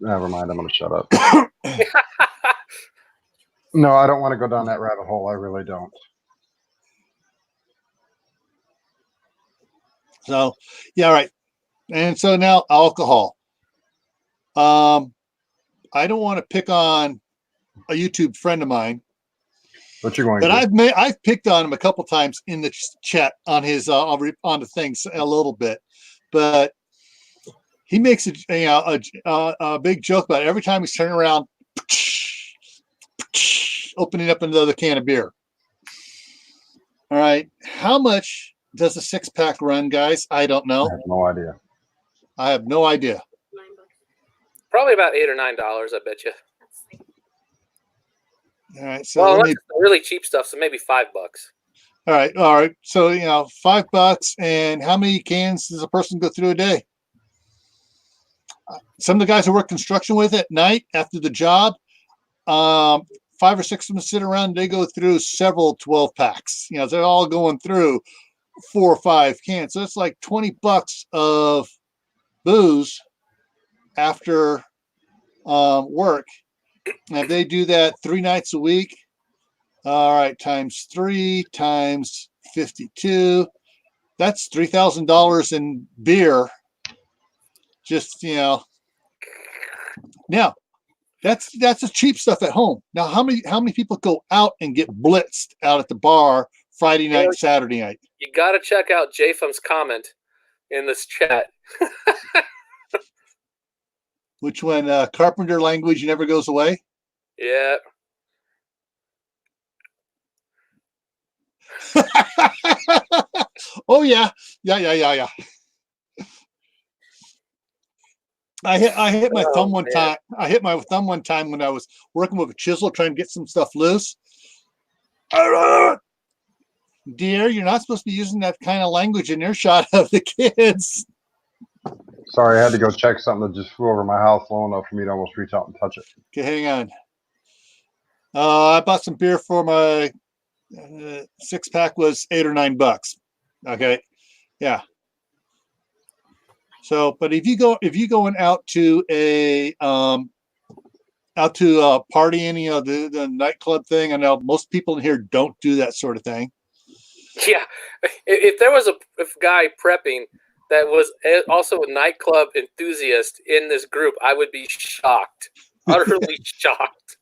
never mind, I'm going to shut up. No, I don't want to go down that rabbit hole. I really don't. So, yeah, all right. And so now alcohol. I don't want to pick on a YouTube friend of mine. What you going but to? I've picked on him a couple times in the chat on his on the things a little bit, but he makes a big joke about it every time he's turning around, opening up another can of beer. All right, how much does a 6-pack run, guys? I don't know. I have no idea. I have no idea. $9. Probably about $8 or $9, I bet you. All right, so well, that's really cheap stuff, so maybe $5. All right. So $5, and how many cans does a person go through a day? Some of the guys who work construction with at night after the job, 5 or 6 of them sit around. And they go through several 12 packs. They're all going through 4 or 5 cans. So it's like $20 of booze after work. And if they do that 3 nights a week, all right, times 3 times 52, that's $3,000 in beer. Just now that's the cheap stuff at home. Now, how many people go out and get blitzed out at the bar Friday night, Saturday night? You got to check out Jafum's comment in this chat. Which one? Carpenter language never goes away? Yeah. Oh, yeah. Yeah. I hit my thumb one man. time. I hit my thumb one time when I was working with a chisel trying to get some stuff loose. Dear, you're not supposed to be using that kind of language in earshot of the kids. Sorry, I had to go check something that just flew over my house low enough for me to almost reach out and touch it. Okay, hang on. I bought some beer for my 6-pack was $8 or $9. Okay, yeah. So, but if you going out to a partying, you know, the nightclub thing, I know most people in here don't do that sort of thing. Yeah, if there was a guy prepping that was also a nightclub enthusiast in this group, I would be shocked, utterly shocked.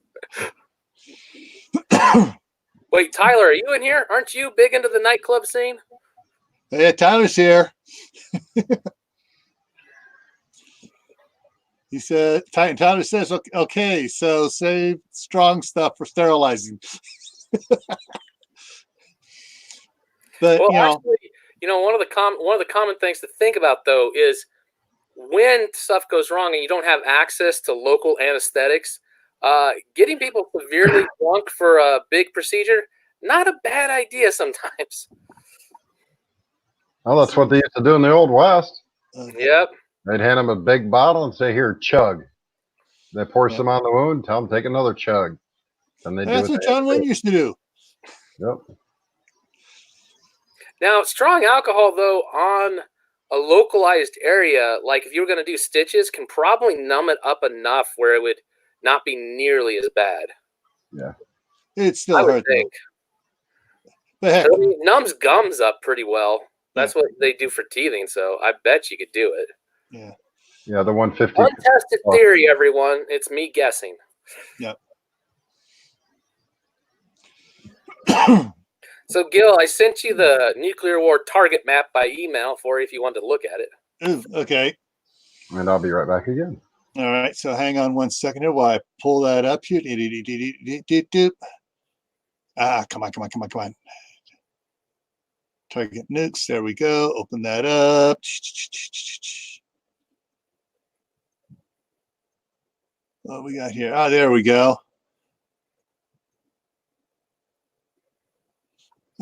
Wait, Tyler, are you in here? Aren't you big into the nightclub scene? Yeah, Tyler's here. He said, Tyler says, okay, so save strong stuff for sterilizing. But well, you know, actually, you know, one of the common things to think about though is when stuff goes wrong and you don't have access to local anesthetics, getting people severely drunk for a big procedure, not a bad idea sometimes. Well, that's what they used to do in the Old West. Yep. They'd hand them a big bottle and say, "Here, chug." They pour some on the wound, tell them take another chug. Then they that's what John Wayne used to do. Yep. Now, strong alcohol, though, on a localized area, like if you were going to do stitches, can probably numb it up enough where it would not be nearly as bad. Yeah. It's still I would hurt, think. But heck, I mean, it numbs gums up pretty well. That's what they do for teething, so I bet you could do it. Yeah. Yeah, the 150. Untested theory, everyone. It's me guessing. Yep. So, Gil, I sent you the nuclear war target map by email for you if you wanted to look at it. Ooh, okay. And I'll be right back again. All right. So hang on one second here while I pull that up here. Come on. Target nukes. There we go. Open that up. What we got here? Ah, there we go.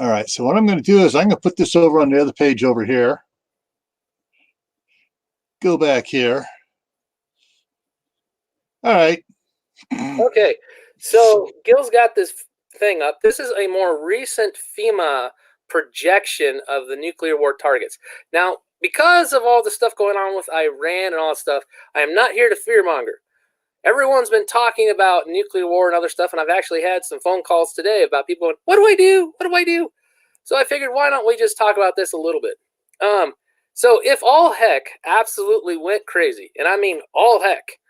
All right. So what I'm going to do is I'm going to put this over on the other page over here. Go back here. All right. Okay. So Gil's got this thing up. This is a more recent FEMA projection of the nuclear war targets. Now, because of all the stuff going on with Iran and all that stuff, I am not here to fearmonger. Everyone's been talking about nuclear war and other stuff, and I've actually had some phone calls today about people going, what do I do? What do I do? So I figured, why don't we just talk about this a little bit? So if all heck absolutely went crazy, and I mean all heck,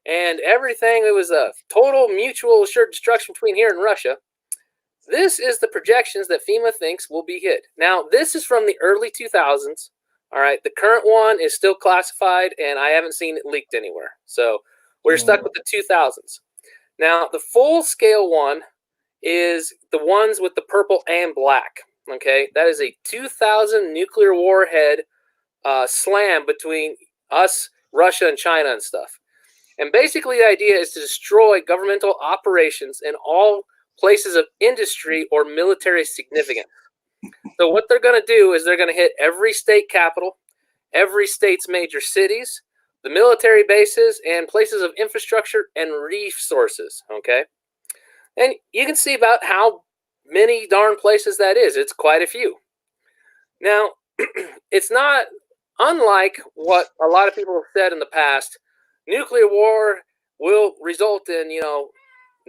and everything, it was a total mutual assured destruction between here and Russia, this is the projections that FEMA thinks will be hit. Now, this is from the early 2000s. All right, the current one is still classified, and I haven't seen it leaked anywhere. So we're stuck with the 2000s. Now, the full-scale one is the ones with the purple and black. Okay, that is a 2,000 nuclear warhead slam between us, Russia, and China and stuff. And basically, the idea is to destroy governmental operations in all places of industry or military significance. So what they're going to do is they're going to hit every state capital, every state's major cities, the military bases, and places of infrastructure and resources, okay? And you can see about how many darn places that is. It's quite a few. Now, it's not unlike what a lot of people have said in the past. Nuclear war will result in,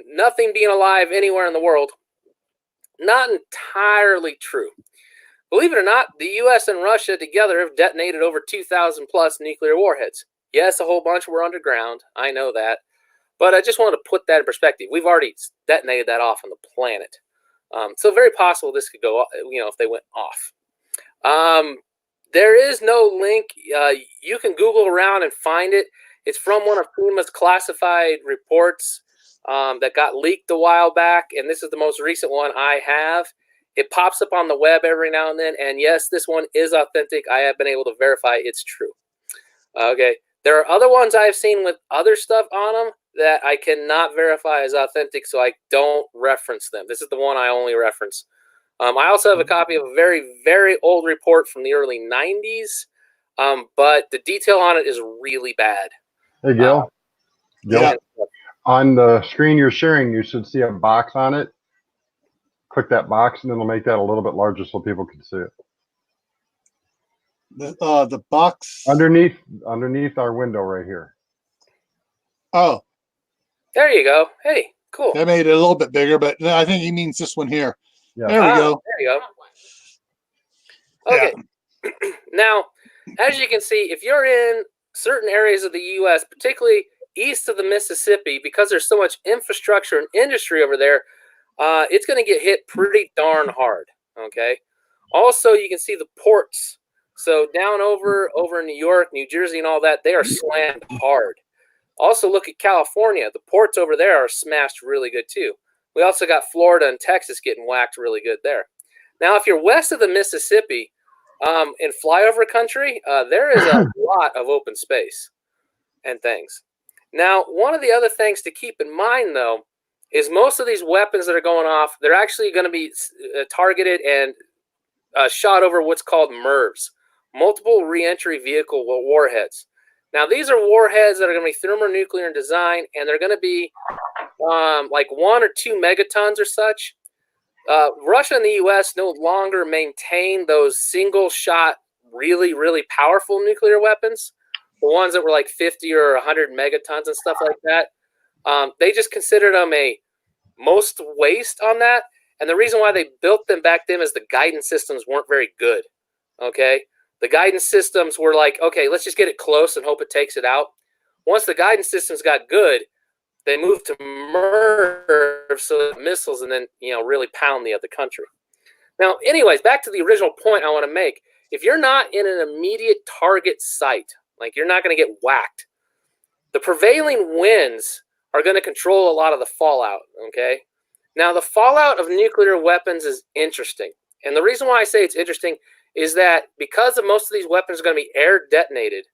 nothing being alive anywhere in the world. Not entirely true. Believe it or not, the U.S. and Russia together have detonated over 2,000 plus nuclear warheads. Yes, a whole bunch were underground. I know that. But I just wanted to put that in perspective. We've already detonated that off on the planet. So very possible this could go, if they went off. There is no link. You can Google around and find it. It's from one of FEMA's classified reports that got leaked a while back, and this is the most recent one I have. It pops up on the web every now and then, and yes, this one is authentic. I have been able to verify it's true. Okay, There are other ones I've seen with other stuff on them that I cannot verify as authentic, so I don't reference them. This is the one I only reference. I also have a copy of a very, very old report from the early 90s, but the detail on it is really bad. Hey, Gil. Yeah. On the screen you're sharing, you should see a box on it. Click that box, and it'll make that a little bit larger so people can see it. The box Underneath our window right here. Oh, There you go. Hey, cool. that made it a little bit bigger, but I think he means this one here. Yeah. There we go. There you go. Okay. Now, as you can see, if you're in certain areas of the U.S., particularly east of the Mississippi, because there's so much infrastructure and industry over there, it's going to get hit pretty darn hard. Okay. Also, you can see the ports. So down over in New York, New Jersey, and all that, they are slammed hard. Also, look at California. The ports over there are smashed really good too. We also got Florida and Texas getting whacked really good there. Now, if you're west of the Mississippi, in flyover country, there is a lot of open space and things. Now, one of the other things to keep in mind, though, is most of these weapons that are going off, they're actually going to be targeted and shot over what's called MIRVs, multiple reentry vehicle warheads. Now, these are warheads that are going to be thermonuclear in design, and they're going to be like 1 or 2 megatons or such. Russia and the U.S. no longer maintain those single-shot, really, really powerful nuclear weapons, the ones that were like 50 or 100 megatons and stuff like that. They just considered them a most waste on that. And the reason why they built them back then is the guidance systems weren't very good. Okay? The guidance systems were like, okay, let's just get it close and hope it takes it out. Once the guidance systems got good, they moved to MIRV, so missiles, and then, really pound the other country. Now, anyways, back to the original point I want to make. If you're not in an immediate target site, like you're not going to get whacked, the prevailing winds are going to control a lot of the fallout, okay? Now, the fallout of nuclear weapons is interesting. And the reason why I say it's interesting is that because of most of these weapons are going to be air detonated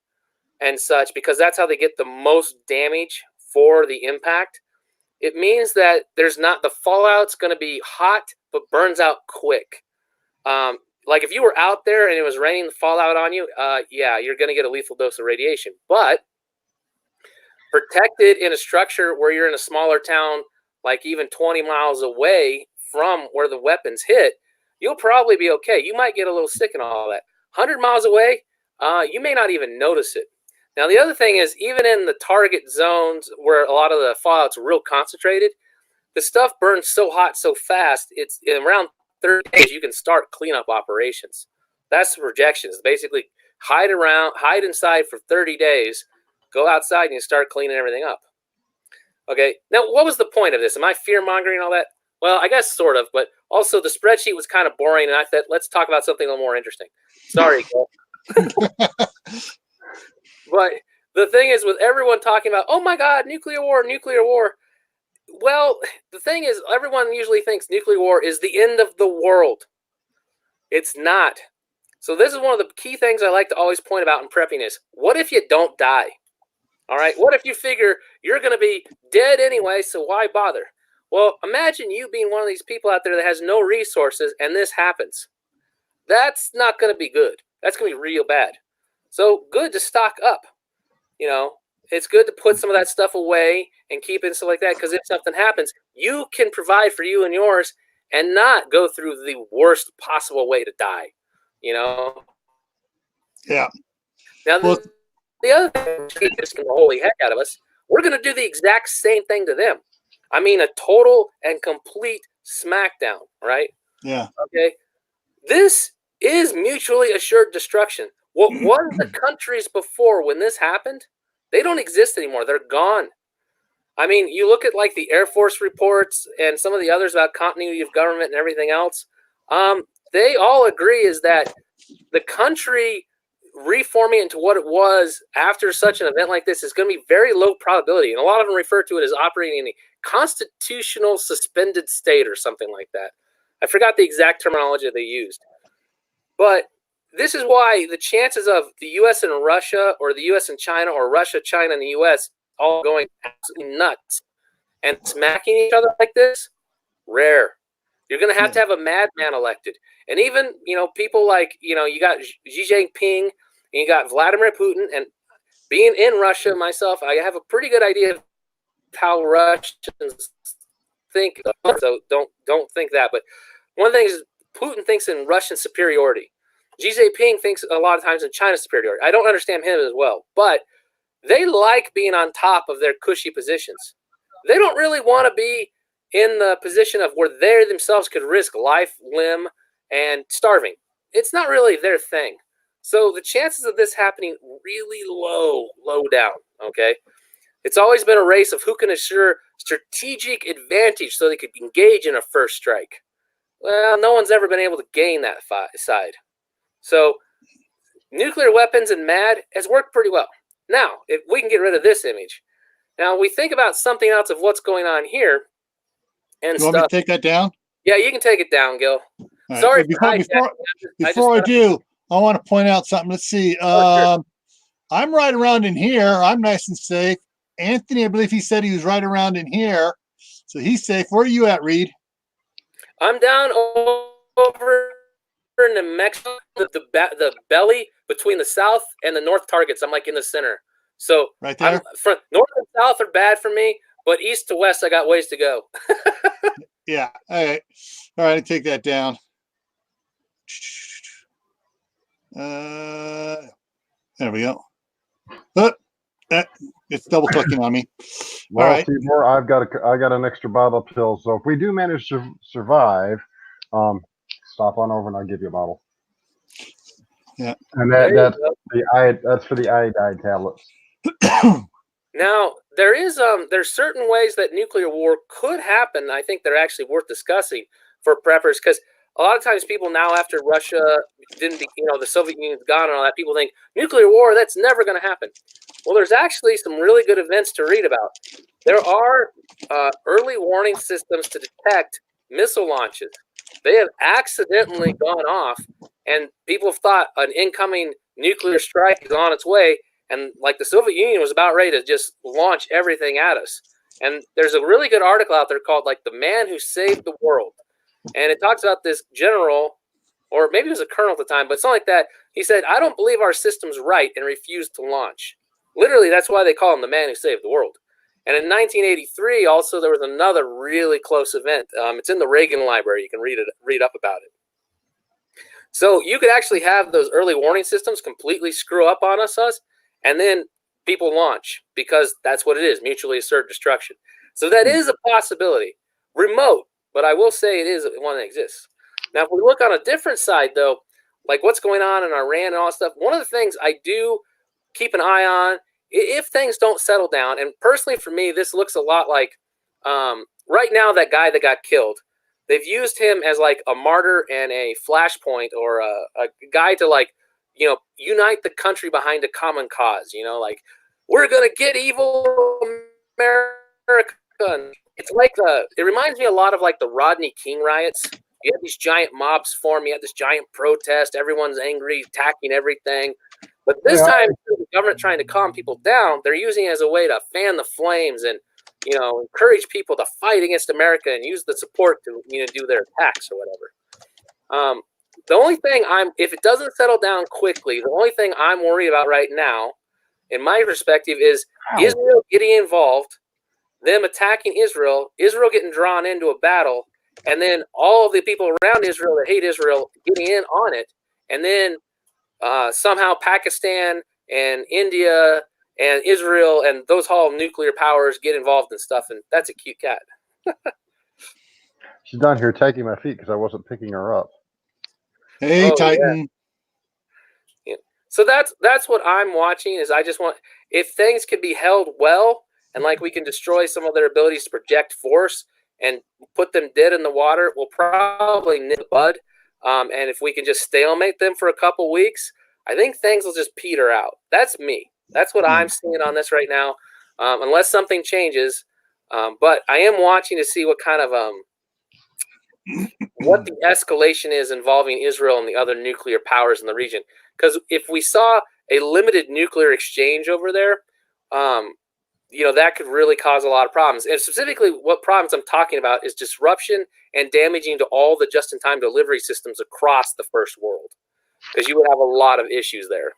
and such, because that's how they get the most damage for the impact, it means that there's not, the fallout's going to be hot but burns out quick. Like if you were out there and it was raining the fallout on you, yeah, you're going to get a lethal dose of radiation. But protected in a structure where you're in a smaller town, like even 20 miles away from where the weapons hit, you'll probably be okay. You might get a little sick and all that. 100 miles away, you may not even notice it. Now, the other thing is, even in the target zones where a lot of the fallout's real concentrated, the stuff burns so hot so fast, it's in around 30 days, you can start cleanup operations. That's the projections. Basically, hide inside for 30 days, go outside, and you start cleaning everything up. Okay, now, what was the point of this? Am I fear-mongering and all that? Well, I guess sort of, but also the spreadsheet was kind of boring, and I thought, let's talk about something a little more interesting. Sorry, Cole. But the thing is, with everyone talking about, oh my God, nuclear war, well, the thing is, everyone usually thinks nuclear war is the end of the world. It's not. So this is one of the key things I like to always point about in prepping is, what if you don't die? All right, what if you figure you're going to be dead anyway, so why bother? Well, imagine you being one of these people out there that has no resources and this happens. That's not going to be good. That's going to be real bad. So good to stock up. It's good to put some of that stuff away and keep it and stuff like that, because if something happens, you can provide for you and yours and not go through the worst possible way to die. Yeah. Now, the other thing is going to holy heck out of us. We're going to do the exact same thing to them. I mean, a total and complete smackdown, right? Yeah. Okay. This is mutually assured destruction. What was the countries before when this happened? They don't exist anymore. They're gone. I mean, you look at like the Air Force reports and some of the others about continuity of government and everything else. They all agree is that the country reforming into what it was after such an event like this is going to be very low probability. And a lot of them refer to it as operating in a constitutional suspended state or something like that. I forgot the exact terminology they used. But this is why the chances of the U.S. and Russia, or the U.S. and China, or Russia, China, and the U.S. all going absolutely nuts and smacking each other like this, rare. You're going to have a madman elected. And even, people like, you got Xi Jinping and you got Vladimir Putin. And being in Russia myself, I have a pretty good idea of how Russians think. So don't think that. But one thing is, Putin thinks in Russian superiority. Xi Jinping thinks a lot of times in China superiority. I don't understand him as well. But they like being on top of their cushy positions. They don't really want to be in the position of where they themselves could risk life, limb, and starving. It's not really their thing. So the chances of this happening really low down, okay? It's always been a race of who can assure strategic advantage so they could engage in a first strike. Well, no one's ever been able to gain that side. So nuclear weapons and MAD has worked pretty well. Now, if we can get rid of this image. Now, we think about something else of what's going on here. And you want me to take that down? Yeah, you can take it down, Gil. Right. Sorry. Before I do, I want to point out something. Let's see. Sure. I'm right around in here. I'm nice and safe. Anthony, I believe he said he was right around in here. So he's safe. Where are you at, Reed? I'm down over in New Mexico, the belly between the south and the north targets. I'm like in the center. So right there. North and south are bad for me, but east to west, I got ways to go. Yeah. All right. I take that down. There we go. It's double clicking on me. Well, all right. Seymour, I got an extra bottle of pills. So if we do manage to survive, stop on over and I'll give you a bottle. Yeah. And that's for the iodine tablets. Now, there's certain ways that nuclear war could happen. I think they're actually worth discussing for preppers, because a lot of times people now, after Russia the Soviet Union's gone and all that, people think nuclear war, that's never going to happen. Well, there's actually some really good events to read about. There are early warning systems to detect missile launches. They have accidentally gone off, and people have thought an incoming nuclear strike is on its way. And like the Soviet Union was about ready to just launch everything at us. And there's a really good article out there called like The Man Who Saved the World. And it talks about this general, or maybe it was a colonel at the time, but something like that. He said, I don't believe our system's right, and refused to launch. Literally, that's why they call him the man who saved the world. And in 1983, also, there was another really close event. It's in the Reagan Library. You can read up about it. So you could actually have those early warning systems completely screw up on us, and then people launch, because that's what it is, mutually assured destruction. So that is a possibility. Remote, but I will say it is one that exists. Now, if we look on a different side, though, like what's going on in Iran and all that stuff, one of the things I do keep an eye on, if things don't settle down, and personally for me, this looks a lot like, right now, that guy that got killed, they've used him as like a martyr and a flashpoint, or a guy to like, unite the country behind a common cause, like, we're going to get evil America. It's like it reminds me a lot of like the Rodney King riots. You have these giant mobs form, you have this giant protest, everyone's angry, attacking everything. But this time, the government trying to calm people down, they're using it as a way to fan the flames and, encourage people to fight against America and use the support to, do their attacks or whatever. The only thing if it doesn't settle down quickly, the only thing I'm worried about right now, in my perspective, is Israel getting involved, them attacking Israel getting drawn into a battle, and then all of the people around Israel that hate Israel getting in on it, and then somehow Pakistan and India and Israel and those whole nuclear powers get involved and stuff, and that's a cute cat. She's down here taking my feet because I wasn't picking her up. Hey, Titan. Yeah. So that's what I'm watching. Is I just want, if things can be held well, and like we can destroy some of their abilities to project force and put them dead in the water, we'll probably nip the bud. And if we can just stalemate them for a couple weeks, I think things will just peter out. That's me. That's what I'm seeing on this right now, unless something changes. But I am watching to see what kind of what the escalation is involving Israel and the other nuclear powers in the region. Because if we saw a limited nuclear exchange over there, that could really cause a lot of problems. And specifically, what problems I'm talking about is disruption and damaging to all the just-in-time delivery systems across the first world, because you would have a lot of issues there.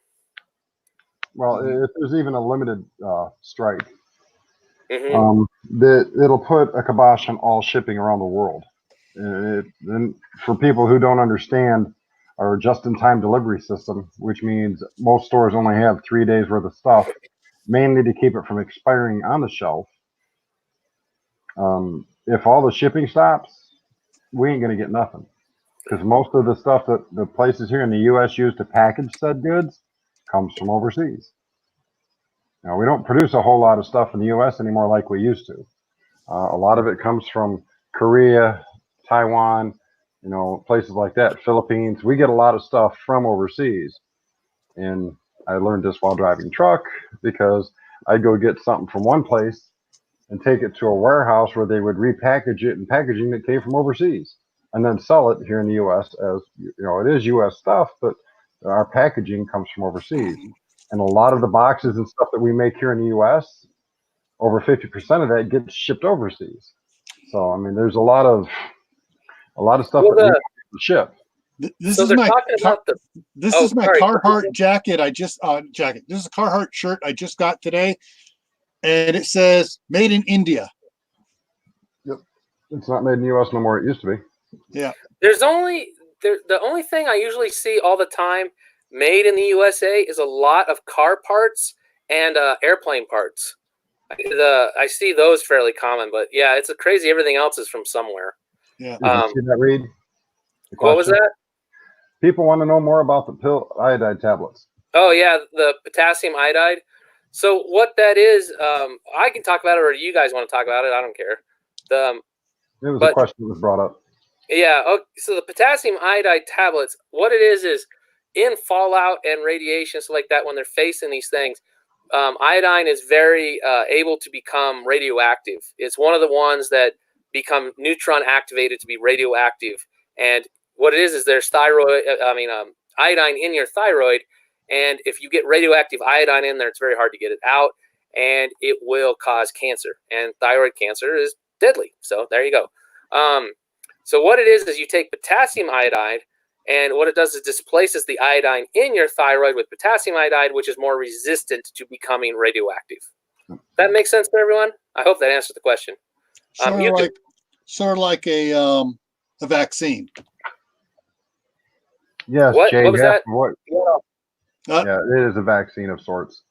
Well, if there's even a limited strike, Mm-hmm. it'll put a kibosh on all shipping around the world. And for people who don't understand our just-in-time delivery system, which means most stores only have 3 days worth of stuff, mainly to keep it from expiring on the shelf. If all the shipping stops, we ain't going to get nothing. Because most of the stuff that the places here in the U.S. use to package said goods comes from overseas. Now, we don't produce a whole lot of stuff in the U.S. anymore like we used to. A lot of it comes from Korea, Taiwan, places like that, Philippines. We get a lot of stuff from overseas. And I learned this while driving truck, because I'd go get something from one place and take it to a warehouse where they would repackage it in packaging that came from overseas, and then sell it here in the U.S. as, it is U.S. stuff, but our packaging comes from overseas. And a lot of the boxes and stuff that we make here in the U.S., over 50% of that gets shipped overseas. So, I mean, there's a lot of stuff that we have to ship. This is my Carhartt jacket. This is a Carhartt shirt I just got today, and it says "Made in India." Yep, it's not made in the U.S. no more. It used to be. Yeah. The only thing I usually see all the time made in the USA is a lot of car parts and airplane parts. I see those fairly common, but yeah, it's crazy. Everything else is from somewhere. Yeah. Did you see that, Reed? What was that? People want to know more about the pill iodide tablets. Oh yeah, the potassium iodide. So what that is, I can talk about it, or you guys want to talk about it? I don't care. It was a question that was brought up. Yeah. Okay, so the potassium iodide tablets, what it is in fallout and radiation, so like that, when they're facing these things, iodine is very able to become radioactive. It's one of the ones that become neutron activated to be radioactive. And what it is there's iodine in your thyroid. And if you get radioactive iodine in there, it's very hard to get it out, and it will cause cancer. And thyroid cancer is deadly. So there you go. So what it is you take potassium iodide, and what it does is displaces the iodine in your thyroid with potassium iodide, which is more resistant to becoming radioactive. That makes sense to everyone? I hope that answers the question. Sort of like a vaccine. Yes, what? Jay, What was that? Yeah, it is a vaccine of sorts.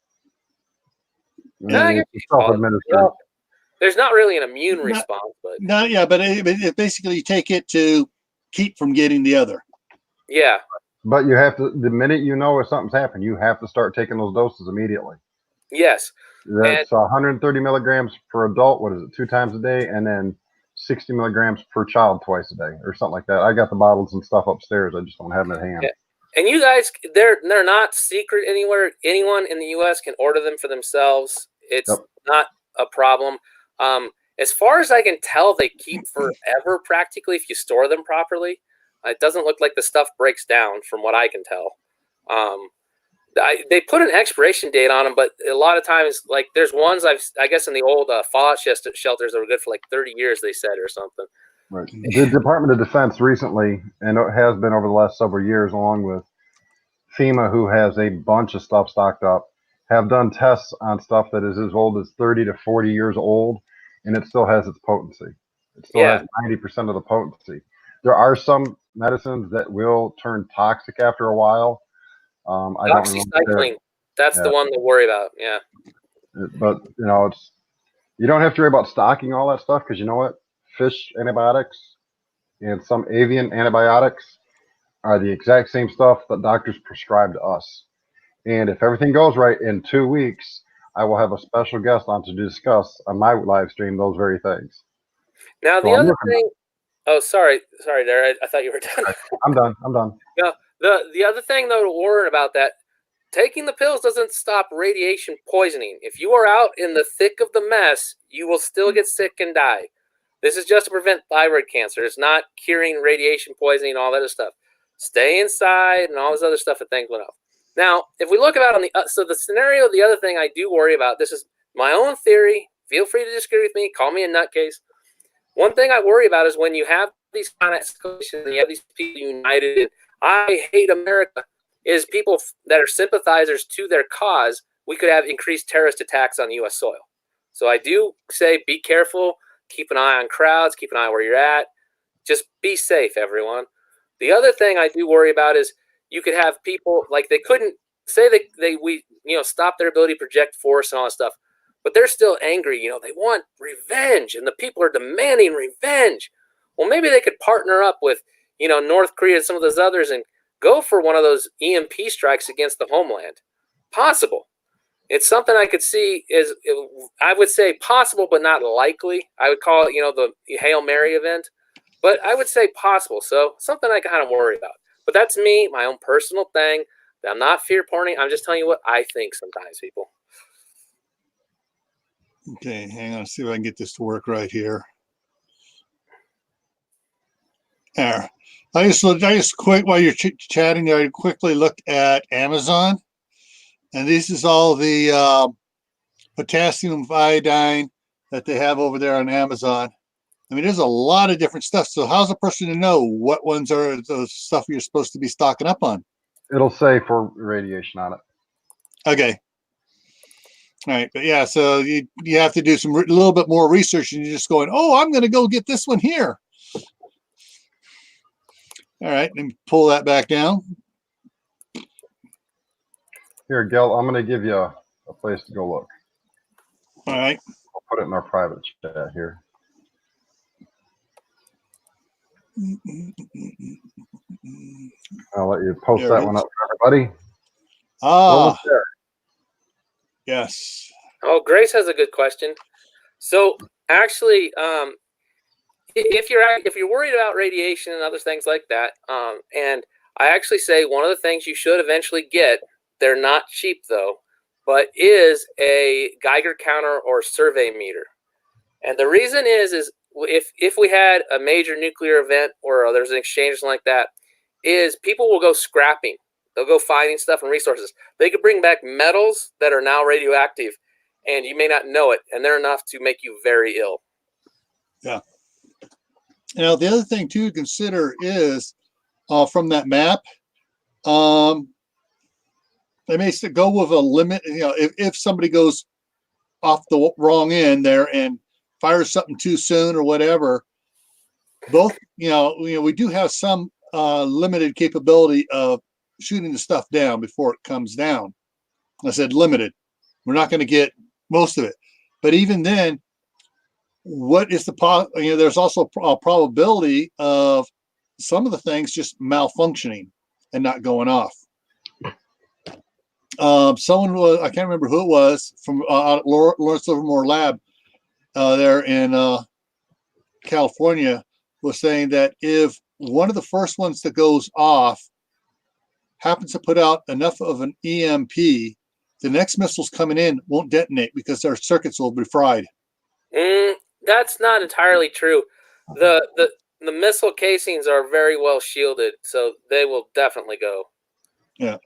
It's self-administered. There's not really an immune response, but it basically you take it to keep from getting the other. Yeah. But you have to, the minute you know if something's happened, you have to start taking those doses immediately. Yes. That's 130 milligrams per adult. What is it? 2 times a day, and then 60 milligrams per child twice a day, or something like that. I got the bottles and stuff upstairs. I just don't have them at hand. Yeah. And you guys, they're not secret anywhere. Anyone in the U.S. can order them for themselves. It's not a problem. As far as I can tell, they keep forever practically if you store them properly. It doesn't look like the stuff breaks down from what I can tell. They put an expiration date on them, but a lot of times, like there's ones I guess in the old fallout shelters that were good for like 30 years, they said, or something. Right. The Department of Defense recently, and it has been over the last several years, along with FEMA, who has a bunch of stuff stocked up, have done tests on stuff that is as old as 30 to 40 years old, and it still has its potency. It still has 90% of the potency. There are some medicines that will turn toxic after a while. Oxycycline, that's the one to worry about. Yeah. But, you don't have to worry about stocking all that stuff, because you know what? Fish antibiotics and some avian antibiotics are the exact same stuff that doctors prescribe to us. And if everything goes right, in 2 weeks, I will have a special guest on to discuss on my live stream those very things. Now, the other thing. Oh, sorry, there. I thought you were done. I'm done. Yeah. The other thing, though, to warn about that, taking the pills doesn't stop radiation poisoning. If you are out in the thick of the mess, you will still get sick and die. This is just to prevent thyroid cancer. It's not curing radiation poisoning and all that other stuff. Stay inside and all this other stuff that things went up. Now, if we look about on the so the scenario, the other thing I do worry about, this is my own theory. Feel free to disagree with me. Call me a nutcase. One thing I worry about is when you have these kind of escalations and you have these people united in, I hate America, is people that are sympathizers to their cause, we could have increased terrorist attacks on U.S. soil. So I do say be careful. Keep an eye on crowds. Keep an eye where you're at. Just be safe, everyone. The other thing I do worry about is you could have people like they couldn't say we stop their ability to project force and all that stuff, but they're still angry. They want revenge, and the people are demanding revenge. Well, maybe they could partner up with North Korea and some of those others and go for one of those EMP strikes against the homeland. Possible. It's something I could see I would say possible, but not likely. I would call it, the Hail Mary event, but I would say possible. So something I kind of worry about. But that's me, my own personal thing. I'm not fear porning. I'm just telling you what I think sometimes, people. Okay, hang on. See if I can get this to work right here. There. I just quick while you're chatting there, I quickly looked at Amazon, and this is all the potassium iodine that they have over there on Amazon. I mean, there's a lot of different stuff. So how's a person to know what ones are those stuff you're supposed to be stocking up on? It'll say for radiation on it. Okay. All right. But yeah, so you have to do a little bit more research, and you're just going, oh, I'm going to go get this one here. All right. And pull that back down. Here, Gil, I'm going to give you a place to go look. All right. I'll put it in our private chat here. I'll let you post that one up for everybody. Ah, yes. Oh, Grace has a good question. So actually, if you're worried about radiation and other things like that, and I actually say one of the things you should eventually get, they're not cheap though, but is a Geiger counter or survey meter. And the reason is if we had a major nuclear event or there's an exchange or something like that, is people will go scrapping. They'll go finding stuff and resources. They could bring back metals that are now radioactive, and you may not know it, and they're enough to make you very ill. Yeah. Now, the other thing, too, to consider is from that map, they may go with a limit. If somebody goes off the wrong end there and fires something too soon or whatever, both, we do have some limited capability of shooting the stuff down before it comes down. I said limited. We're not going to get most of it. But even then, what is there's also a probability of some of the things just malfunctioning and not going off. Someone was, I can't remember who it was, from Lawrence Livermore Lab there in California, was saying that if one of the first ones that goes off happens to put out enough of an EMP, the next missiles coming in won't detonate because their circuits will be fried. That's not entirely true. The missile casings are very well shielded, so they will definitely go. Yeah.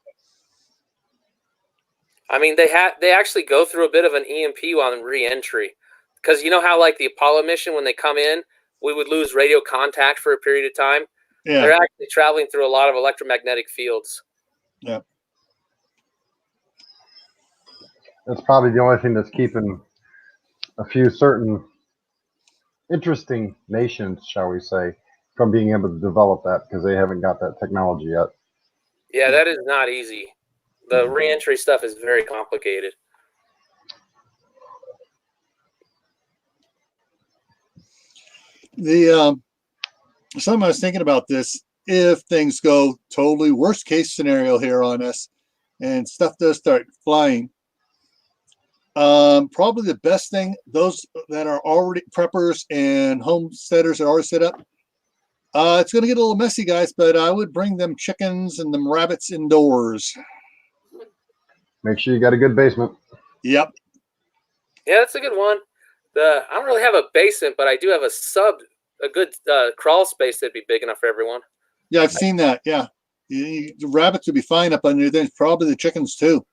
I mean, they actually go through a bit of an EMP on re-entry, because you know how like the Apollo mission, when they come in, we would lose radio contact for a period of time. Yeah. They're actually traveling through a lot of electromagnetic fields. Yeah. That's probably the only thing that's keeping a few certain interesting nations, shall we say, from being able to develop that, because they haven't got that technology yet. Yeah, that is not easy. The re-entry stuff is very complicated. Something I was thinking about this, if things go totally worst case scenario here on us and stuff does start flying, probably the best thing, those that are already preppers and homesteaders are already set up, it's going to get a little messy, guys, but I would bring them chickens and them rabbits indoors. Make sure you got a good basement. Yep. Yeah, that's a good one. I don't really have a basement, but I do have a good crawl space that'd be big enough for everyone. Yeah, I've seen that. Yeah. The rabbits would be fine up under there. Probably the chickens too.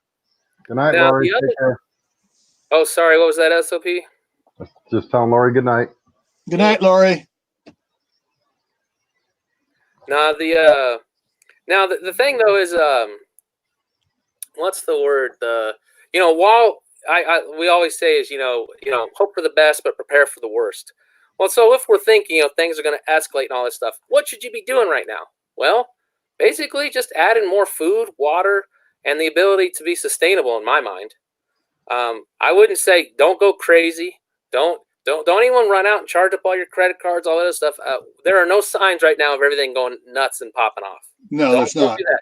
Good night, Now, Lori. Take care. Oh, sorry. What was that, SOP? Just telling Lori good night. Good night, Lori. Now the thing though is what's the word? While we always say is hope for the best but prepare for the worst. Well, so if we're thinking things are going to escalate and all this stuff, what should you be doing right now? Well, basically just adding more food, water, and the ability to be sustainable. In my mind, I wouldn't say don't go crazy. Don't anyone run out and charge up all your credit cards, all that other stuff. There are no signs right now of everything going nuts and popping off. No, there's not. Do that.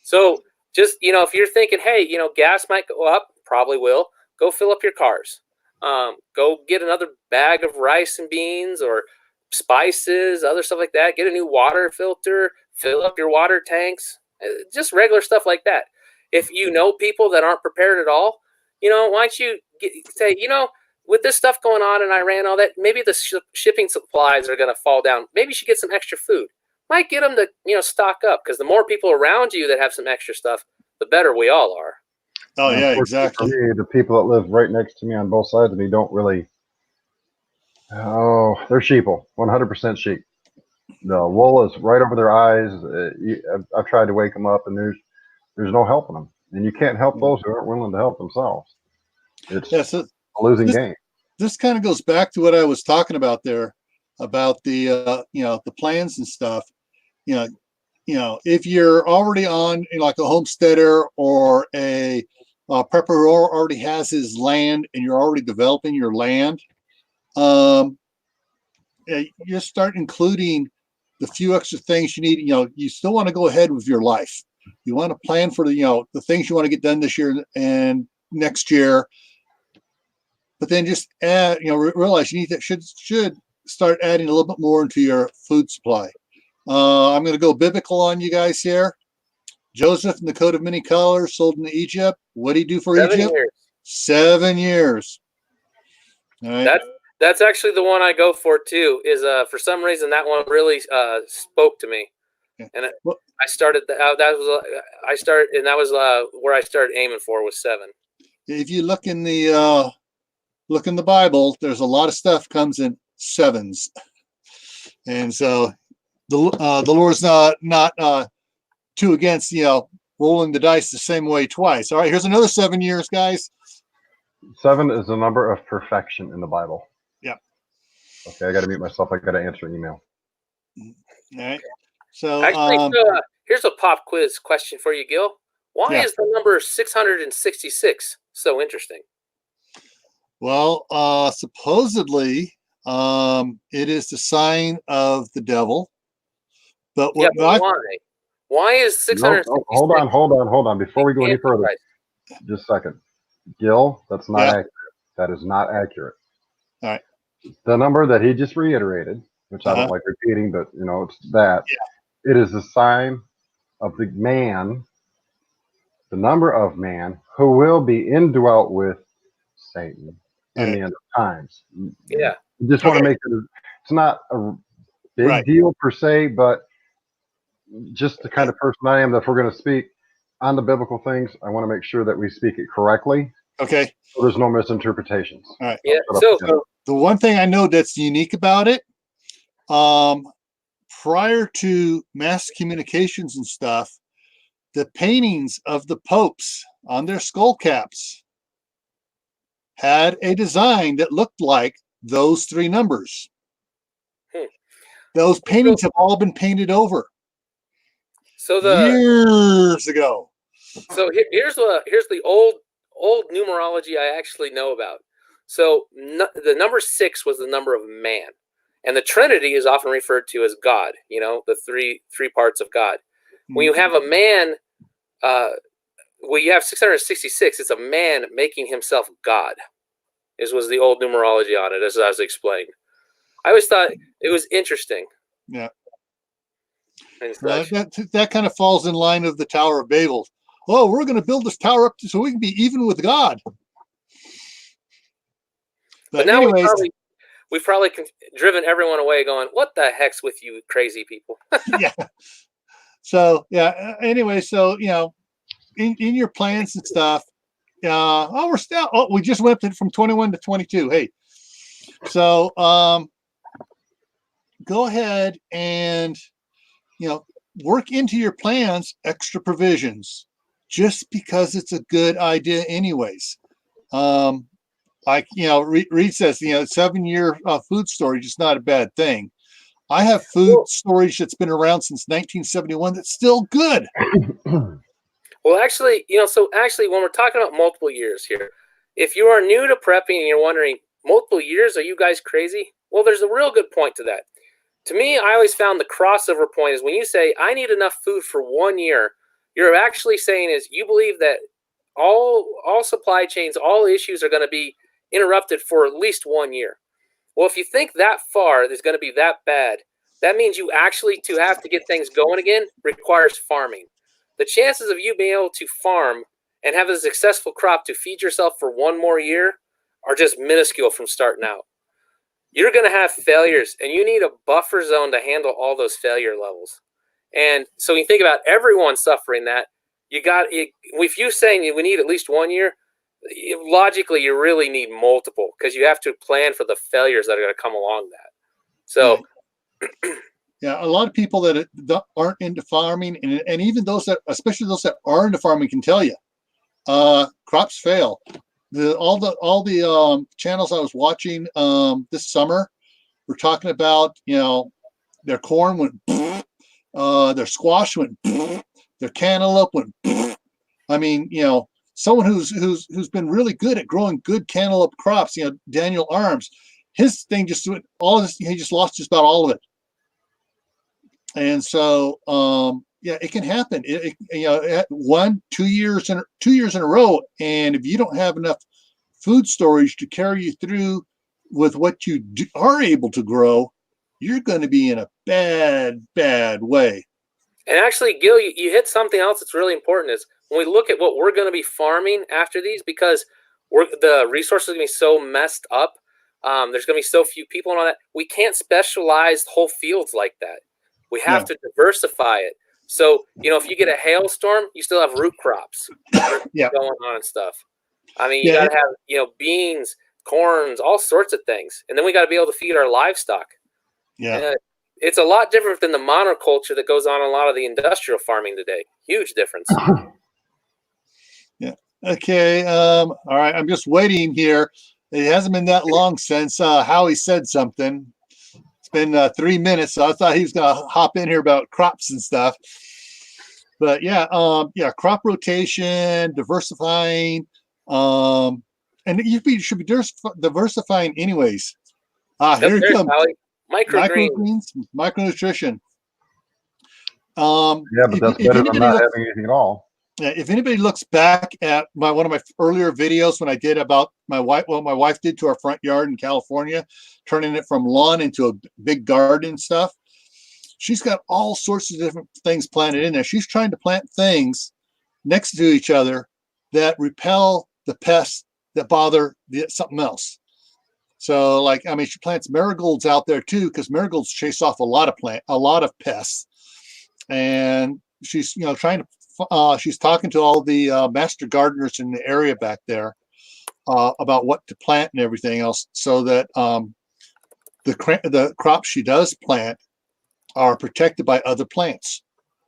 So just, if you're thinking, hey, gas might go up, probably will, go fill up your cars. Go get another bag of rice and beans or spices, other stuff like that. Get a new water filter, fill up your water tanks, just regular stuff like that. If you know people that aren't prepared at all, why don't you say, with this stuff going on in Iran, all that, maybe the shipping supplies are going to fall down. Maybe you should get some extra food. Might get them to, stock up, because the more people around you that have some extra stuff, the better we all are. Oh, yeah, exactly. For me, the people that live right next to me on both sides of me don't really, they're sheeple, 100% sheep. The wool is right over their eyes. I've tried to wake them up, and there's no helping them. And you can't help those who aren't willing to help themselves. It's a losing game. This kind of goes back to what I was talking about there, about the the plans and stuff. If you're already on like a homesteader or a prepper who already has his land and you're already developing your land, you start including the few extra things you need. You still want to go ahead with your life. You want to plan for the things you want to get done this year and next year. But then just add, realize you need that should start adding a little bit more into your food supply. I'm going to go biblical on you guys here. Joseph in the coat of many colors, sold into Egypt. What did he do for 7 Egypt? years. 7 years. All right. That's actually the one I go for too. Is for some reason that one really spoke to me, and I started. That was where I started aiming for was 7. If you look in the Bible, there's a lot of stuff comes in 7s, and so the Lord's not too against rolling the dice the same way twice. All right, here's another 7 years, guys. 7 is the number of perfection in the Bible. Yeah. Okay, I got to mute myself. I got to answer an email. All right. So actually, here's a pop quiz question for you, Gil. Why is the number 666 so interesting? Well, supposedly, it is the sign of the devil. But why is 666? Hold on. Before we go any further, just a second. Gil, that's not accurate. That is not accurate. All right. The number that he just reiterated, which I don't like repeating, but it's that. Yeah. It is the sign of the man, the number of man who will be indwelt with Satan in the end of times. Yeah. You just want to make it. It's not a big deal per se, but just the kind of person I am, that if we're going to speak on the biblical things, I want to make sure that we speak it correctly. Okay. So there's no misinterpretations. All right. Yeah. So the one thing I know that's unique about it, prior to mass communications and stuff, the paintings of the popes on their skull caps had a design that looked like those 3 numbers. Those paintings have all been painted over. So years ago. So here's the old numerology I actually know about. So the number 6 was the number of man, and the Trinity is often referred to as God. The three parts of God. When you have a man, when you have 666, it's a man making himself God. Was the old numerology on it, as I was explained. I always thought it was interesting. Yeah. That kind of falls in line of the Tower of Babel. Oh, we're going to build this tower up so we can be even with God. But now we've probably driven everyone away going, what the heck's with you crazy people? Yeah. So, yeah, anyway, so, in your plans and stuff, we just went from 21 to 22. Hey, so, go ahead and, work into your plans extra provisions just because it's a good idea anyways. Like, Reed says, 7-year food storage is not a bad thing. I have food storage that's been around since 1971 that's still good. Well, actually, when we're talking about multiple years here, if you are new to prepping and you're wondering, multiple years, are you guys crazy? Well, there's a real good point to that. To me, I always found the crossover point is when you say, I need enough food for 1 year, you're actually saying is you believe that all supply chains, all issues are going to be interrupted for at least 1 year. Well, if you think that far, there's going to be that bad, that means you actually, to have to get things going again, requires farming. The chances of you being able to farm and have a successful crop to feed yourself for 1 more year are just minuscule from starting out. You're going to have failures, and you need a buffer zone to handle all those failure levels. And so when you think about everyone suffering that, if you're saying we need at least 1 year, logically you really need multiple because you have to plan for the failures that are going to come along that. So, yeah, a lot of people that aren't into farming, and even those that, especially those that are into farming, can tell you, crops fail. All the channels I was watching this summer were talking about, their corn went, their squash went, their cantaloupe went. I mean, someone who's been really good at growing good cantaloupe crops, Daniel Arms, his thing just went all this. He just lost just about all of it. And so, it can happen. 1, 2 years in 2 years in a row, and if you don't have enough food storage to carry you through with what you are able to grow, you're going to be in a bad way. And actually, Gil, you hit something else that's really important is when we look at what we're going to be farming after these, because the resources are going to be so messed up. There's going to be so few people and all that. We can't specialize whole fields like that. We have to diversify it. So, if you get a hailstorm, you still have root crops going on and stuff. I mean, you got to have, beans, corns, all sorts of things. And then we got to be able to feed our livestock. Yeah. It's a lot different than the monoculture that goes on in a lot of the industrial farming today. Huge difference. Yeah. Okay. All right. I'm just waiting here. It hasn't been that long since Howie said something. It's been 3 minutes, so I thought he was going to hop in here about crops and stuff. But crop rotation, diversifying, and you should be diversifying anyways. Here it comes. Microgreens, micronutrition. But that's better than not having anything at all. Yeah, if anybody looks back at one of my earlier videos when I did about what my wife did to our front yard in California, turning it from lawn into a big garden and stuff, she's got all sorts of different things planted in there. She's trying to plant things next to each other that repel the pests that bother something else. So, she plants marigolds out there too, because marigolds chase off a lot of pests. And she's, she's talking to all the master gardeners in the area back there about what to plant and everything else, so that the crops she does plant are protected by other plants,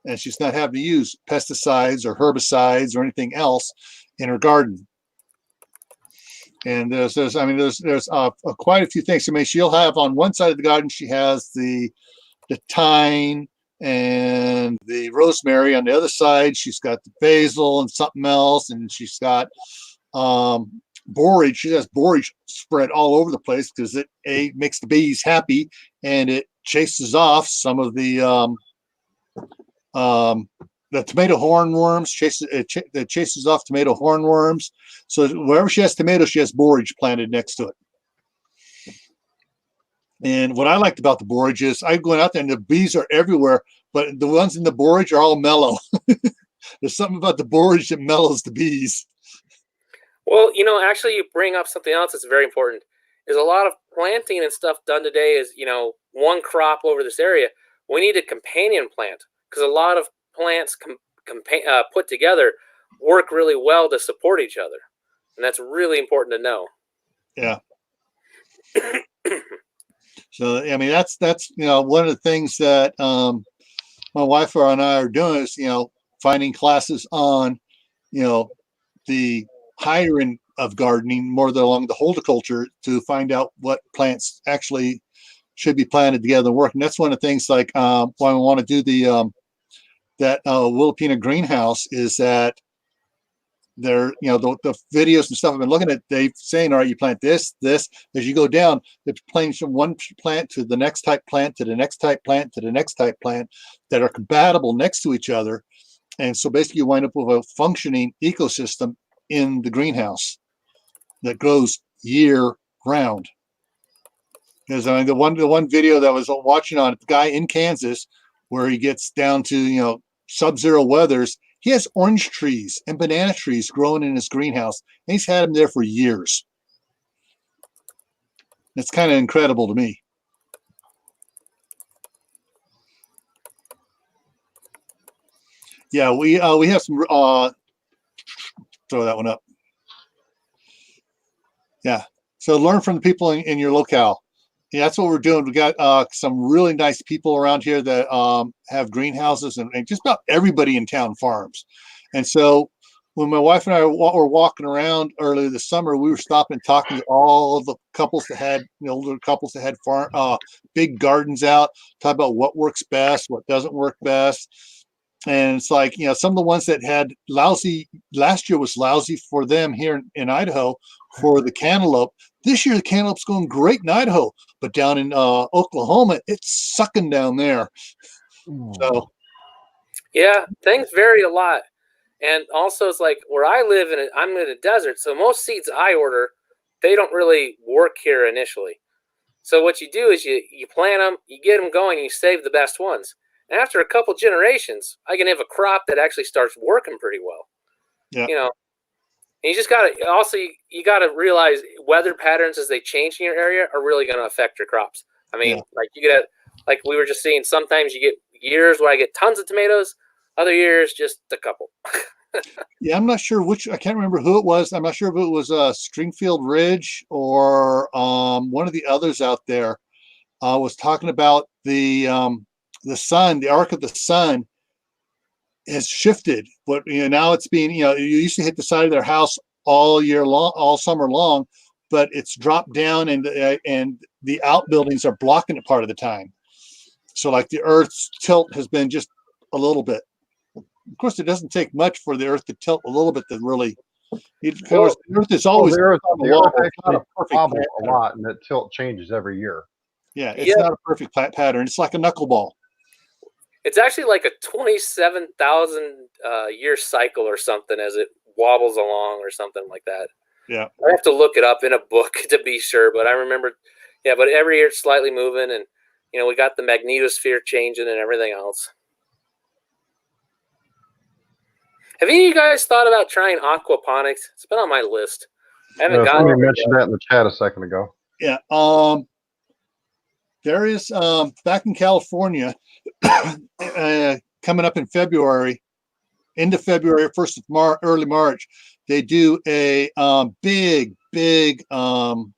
and she's not having to use pesticides or herbicides or anything else in her garden. And there's quite a few things. I mean, she'll have on one side of the garden, she has the thyme and the rosemary. On the other side, she's got the basil and something else, and she's got borage. She has borage spread all over the place because it makes the bees happy, and it chases off some of the tomato hornworms. Chases off tomato hornworms. So wherever she has tomatoes, she has borage planted next to it. And what I liked about the borage is I'm going out there and the bees are everywhere, but the ones in the borage are all mellow. There's something about the borage that mellows the bees. Well, actually you bring up something else that's very important. is a lot of planting and stuff done today is, you know, one crop over this area. We need a companion plant because a lot of plants put together work really well to support each other. And that's really important to know. Yeah. So, I mean, that's, you know, one of the things that my wife and I are doing is, you know, finding classes on, you know, the higher end of gardening, more along the horticulture, to find out what plants actually should be planted together and work. And that's one of the things, like why we want to do the that Willipina greenhouse, is that they're, you know, the videos and stuff I've been looking at, they've saying, all right, you plant this, as you go down, they're planting from one plant to the next type plant, to the next type plant, to the next type plant, that are compatible next to each other. And so basically you wind up with a functioning ecosystem in the greenhouse that grows year round. Because I mean, the one video that I was watching on, the guy in Kansas, where he gets down to, you know, sub-zero weathers, he has orange trees and banana trees growing in his greenhouse, and he's had them there for years. It's kind of incredible to me. Yeah, we have some. Throw that one up. Yeah. So learn from the people in your locale. Yeah, that's what we're doing. We got some really nice people around here that have greenhouses, and just about everybody in town farms. And so when my wife and I were walking around earlier this summer, we were stopping and talking to all of the couples that had, you know, older couples that had big gardens out, talk about what works best, what doesn't work best. And it's like, you know, some of the ones that had lousy, last year was lousy for them here in Idaho for the cantaloupe. This year, the cantaloupe's going great in Idaho, but down in Oklahoma, it's sucking down there. So, yeah, things vary a lot. And also, it's like where I live I'm in a desert, so most seeds I order, they don't really work here initially. So what you do is you plant them, you get them going, and you save the best ones. And after a couple generations, I can have a crop that actually starts working pretty well. yeah. You know, and you just got to also you got to realize weather patterns as they change in your area are really going to affect your crops. I mean, like you get like we were just seeing, sometimes you get years where I get tons of tomatoes, other years just a couple. Yeah, I'm not sure which. I can't remember who it was. I'm not sure if it was Stringfield Ridge or one of the others out there. Was talking about the sun, the arc of the sun has shifted. What, you know, now it's being, you know, you used to hit the side of their house all year long, all summer long, but it's dropped down, and the outbuildings are blocking it part of the time. So like the Earth's tilt has been just a little bit. Of course, it doesn't take much for the Earth to tilt a little bit to really. The Earth is always the Earth actually wobble a lot, and the tilt changes every year. Yeah, it's not a perfect pattern. It's like a knuckleball. It's actually like a 27,000 year cycle or something as it wobbles along or something like that. Yeah. I have to look it up in a book to be sure, but I remember, yeah, but every year it's slightly moving, and, you know, we got the magnetosphere changing and everything else. Have any of you guys thought about trying aquaponics? It's been on my list. I haven't gotten Somebody mentioned that in the chat a second ago. Yeah. There is back in California coming up in February, end of February, 1st of early March, they do a big garden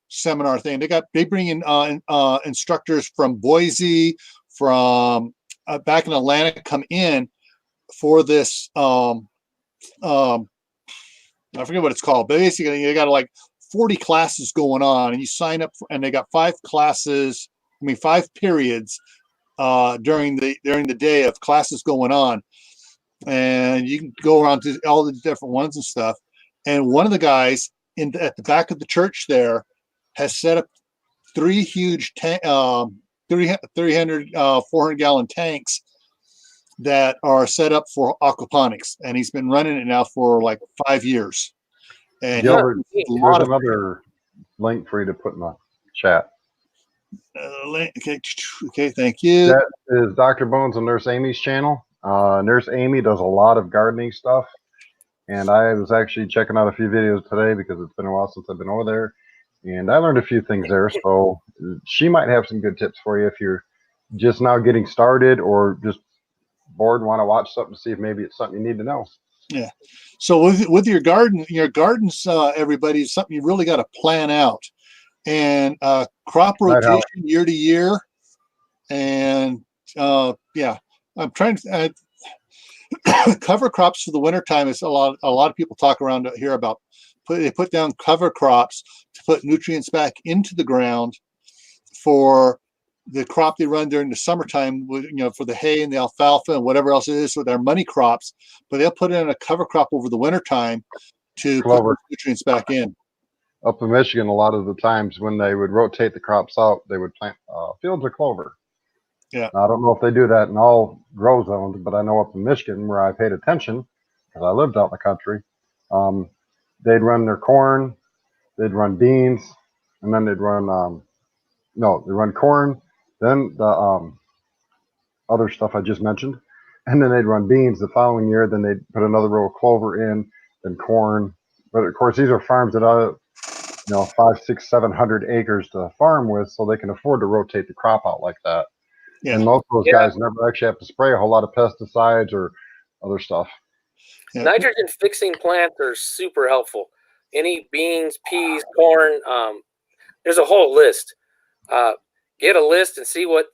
seminar thing. They bring in instructors from Boise, from back in Atlanta, come in for this. I forget what it's called, but basically they got like 40 classes going on, and you sign up and they got 5 periods during the day of classes going on, and you can go around to all the different ones and stuff. And one of the guys at the back of the church there has set up 3 huge 300 400-gallon tanks that are set up for aquaponics, and he's been running it now for like 5 years. And Gilbert, there's another link for you to put in the chat. Okay, thank you. That is Dr. Bones and Nurse Amy's channel. Nurse Amy does a lot of gardening stuff. And I was actually checking out a few videos today because it's been a while since I've been over there. And I learned a few things there. So she might have some good tips for you if you're just now getting started or just bored and want to watch something to see if maybe it's something you need to know. Yeah. So with your gardens, everybody, is something you really got to plan out. And crop Right, rotation Howie. year to year. And yeah, I'm trying to cover crops for the wintertime is a lot of people talk around here about they put down cover crops to put nutrients back into the ground for the crop they run during the summertime, for the hay and the alfalfa and whatever else it is with their money crops, but they'll put in a cover crop over the wintertime to put those nutrients back in. Up in Michigan, a lot of the times when they would rotate the crops out, they would plant fields of clover. Yeah. Now, I don't know if they do that in all grow zones, but I know up in Michigan where I paid attention because I lived out in the country, they'd run their corn, they'd run beans, and then they'd run they run corn, then the other stuff I just mentioned, and then they'd run beans the following year. Then they'd put another row of clover in, then corn. But of course, these are farms that are 500, 600, 700 acres to farm with, so they can afford to rotate the crop out like that. Yeah. And most of those guys never actually have to spray a whole lot of pesticides or other stuff. Yeah. Nitrogen fixing plants are super helpful. Any beans, peas, corn, there's a whole list. Get a list and see what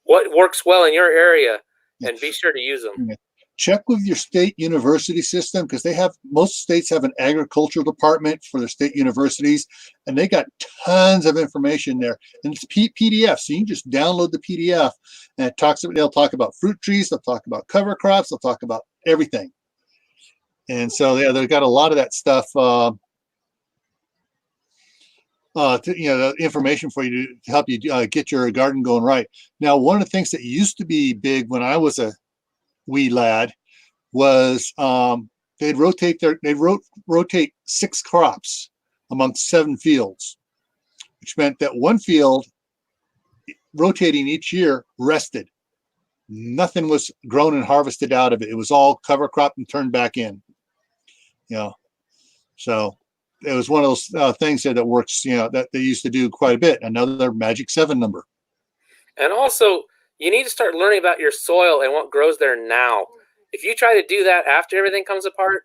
works well in your area, and be sure to use them. Yeah. Check with your state university system because most states have an agricultural department for their state universities, and they got tons of information there. And it's PDF, so you can just download the PDF, and they'll talk about fruit trees, they'll talk about cover crops, they'll talk about everything. And so they've got a lot of that stuff. The information for you to help you get your garden going right. Now, one of the things that used to be big when I was a wee lad was they'd rotate 6 crops amongst 7 fields, which meant that one field rotating each year rested. Nothing was grown and harvested out of it. It was all cover crop and turned back in. So it was one of those things that works, that they used to do quite a bit. Another magic 7 number. And also, you need to start learning about your soil and what grows there now. If you try to do that after everything comes apart,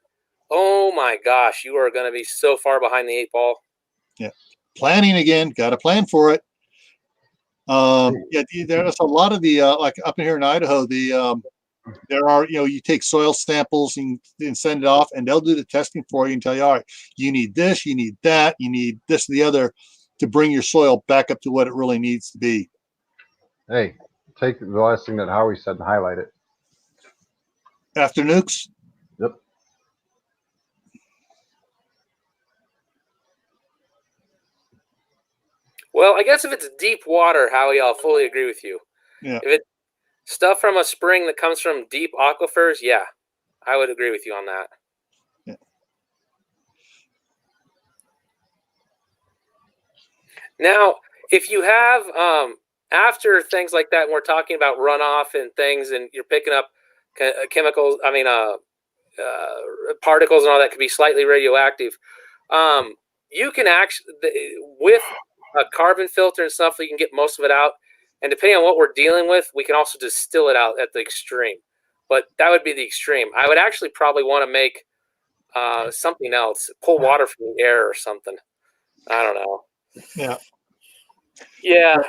oh my gosh, you are going to be so far behind the 8 ball. Yeah. Planning again, got to plan for it. There's a lot of the, like up in here in Idaho, there are, you take soil samples and send it off, and they'll do the testing for you and tell you, all right, you need this, you need that, you need this and the other to bring your soil back up to what it really needs to be. Hey, take the last thing that Howie said and highlight it. After nukes? Yep. Well, I guess if it's deep water, Howie, I'll fully agree with you. Yeah. If it's stuff from a spring that comes from deep aquifers, yeah, I would agree with you on that. Yeah. Now, if you have, after things like that, and we're talking about runoff and things, and you're picking up chemicals, particles and all that could be slightly radioactive, you can actually, with a carbon filter and stuff, you can get most of it out. And depending on what we're dealing with, we can also distill it out at the extreme. But that would be the extreme. I would actually probably want to make something else, pull water from the air or something. I don't know. Yeah. Yeah.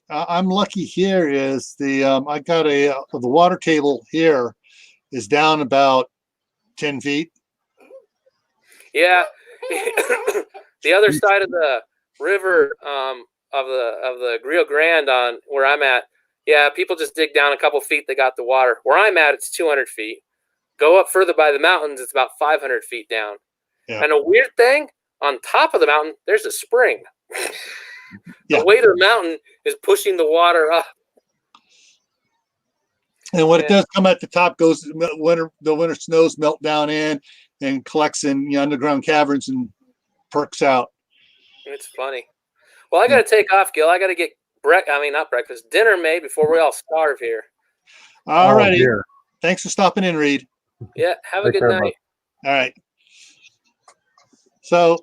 I'm lucky here is I got the water table here is down about 10 feet. Yeah. The other side of the river, of the Rio Grande on where I'm at, yeah, people just dig down a couple feet, they got the water. Where I'm at, it's 200 feet. Go up further by the mountains, it's about 500 feet down. Yeah. And a weird thing, on top of the mountain, there's a spring. The weight of the mountain is pushing the water up. And when it does come at the top, goes the winter snows melt down in and collects in underground caverns and perks out. It's funny. Well, I got to take off, Gil. I got to get not breakfast, dinner made before we all starve here. All righty. Dear. Thanks for stopping in, Reed. Yeah. Have a Take good care, night. All right. So,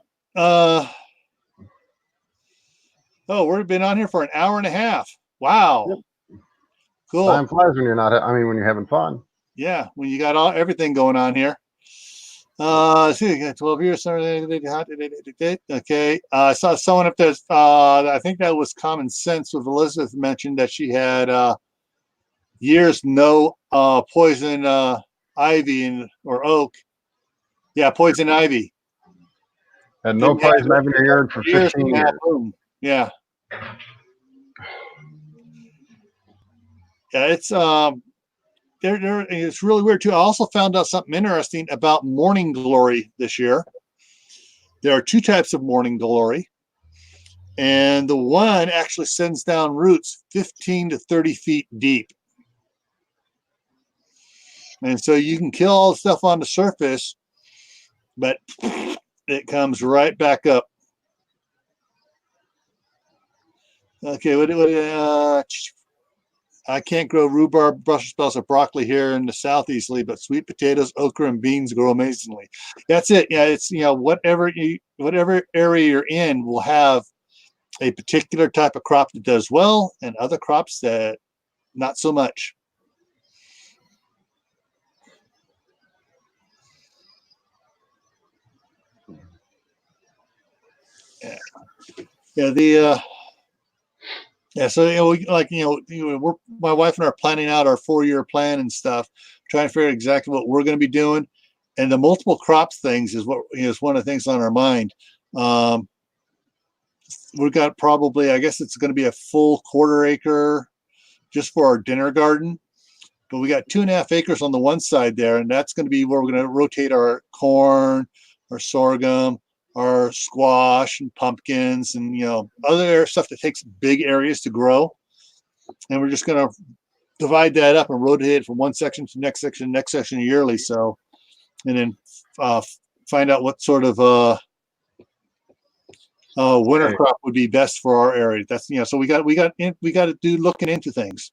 we've been on here for an hour and a half. Wow. Yep. Cool. Time flies when you're not. I mean, when you're having fun. Yeah, when you got everything going on here. See, you got 12 years. Okay. I saw someone up there. I think that was Common Sense with Elizabeth mentioned that she had years no poison ivy or oak. Yeah, poison ivy. And no poison ivy in your yard for 15 years. Boom. Yeah. Yeah, it's it's really weird too. I also found out something interesting about morning glory this year. There are two types of morning glory, and the one actually sends down roots 15 to 30 feet deep. And so you can kill all the stuff on the surface, but it comes right back up. Okay, I can't grow rhubarb, Brussels sprouts, or broccoli here in the south easily, but sweet potatoes, okra, and beans grow amazingly. That's it. Yeah, it's whatever area you're in will have a particular type of crop that does well, and other crops that not so much. So my wife and I are planning out our 4-year plan and stuff, trying to figure out exactly what we're going to be doing, and the multiple crops things is what is one of the things on our mind. We've got probably, I guess it's going to be a full 1/4 acre just for our dinner garden, but we got 2.5 acres on the one side there, and that's going to be where we're going to rotate our corn, our sorghum, our squash and pumpkins, and other stuff that takes big areas to grow. And we're just going to divide that up and rotate it from one section to next section yearly. So, and then find out what sort of winter crop would be best for our area. That's so we got to do looking into things.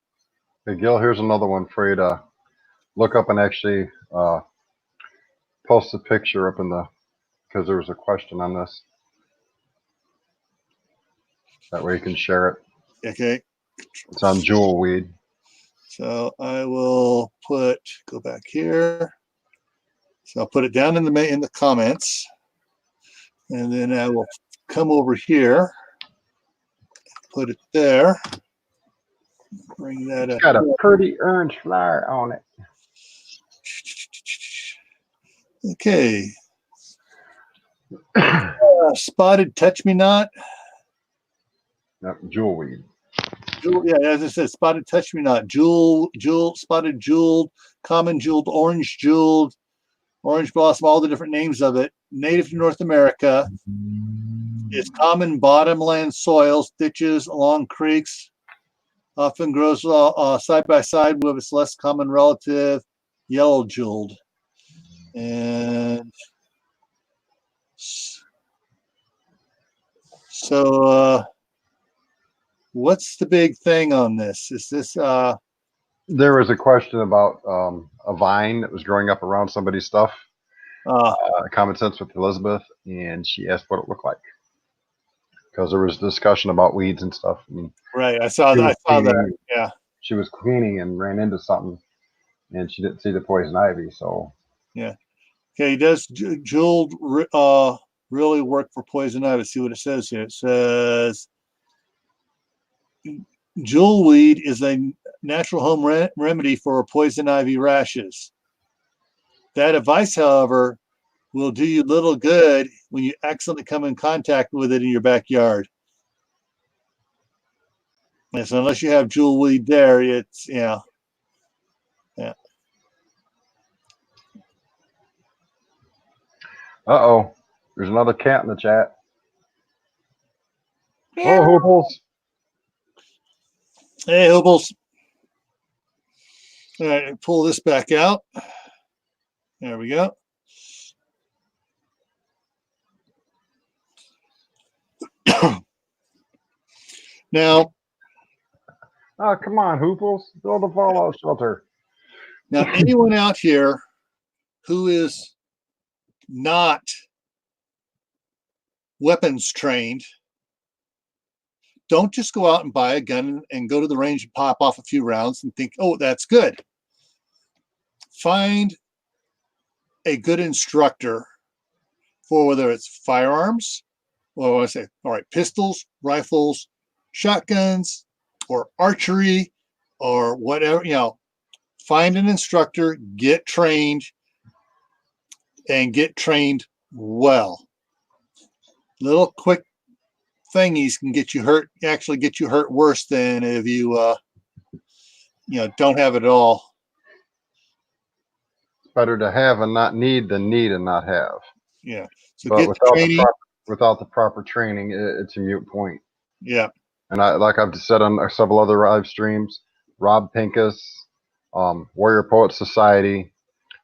Hey Gil, here's another one for you to look up and actually post a picture up in the, because there was a question on this. That way you can share it. Okay. It's on jewelweed. So I will go back here. So I'll put it down in the comments, and then I will come over here, put it there, bring that up. It's got a pretty orange flower on it. Okay. Spotted touch-me-not. Yep, jewelweed. Yeah, as I said, spotted touch-me-not, spotted jeweled, common jeweled, orange blossom, all the different names of it. Native to North America. It's common bottomland soils, ditches, along creeks. Often grows side by side with its less common relative, yellow jeweled. And so, what's the big thing on this? Is this? There was a question about a vine that was growing up around somebody's stuff. Common Sense with Elizabeth, and she asked what it looked like, because there was discussion about weeds and stuff. I mean, right, I saw that. Yeah, she was cleaning and ran into something, and she didn't see the poison ivy. So yeah, okay. Does jeweled really work for poison ivy? See what it says here. It says jewelweed is a natural home remedy for poison ivy rashes. That advice, however, will do you little good when you accidentally come in contact with it in your backyard. And so unless you have jewelweed there, it's yeah. Uh-oh, there's another cat in the chat. Oh, Hooples. Hey, Hooples. All right, pull this back out. There we go. Now. Oh, come on, Hooples. Build a fallout shelter. Now, anyone out here who is not weapons trained, don't just go out and buy a gun and go to the range and pop off a few rounds and think, oh, that's good. Find a good instructor for whether it's firearms, or I say, all right, pistols, rifles, shotguns, or archery, or whatever, find an instructor, get trained, and get trained well. Little quick thingies can get you hurt, actually get you hurt worse than if you, don't have it at all. It's better to have and not need than need and not have. Yeah. So But get without training. without the proper training, it's a mute point. Yeah. And like I've said on several other live streams, Rob Pincus, Warrior Poet Society,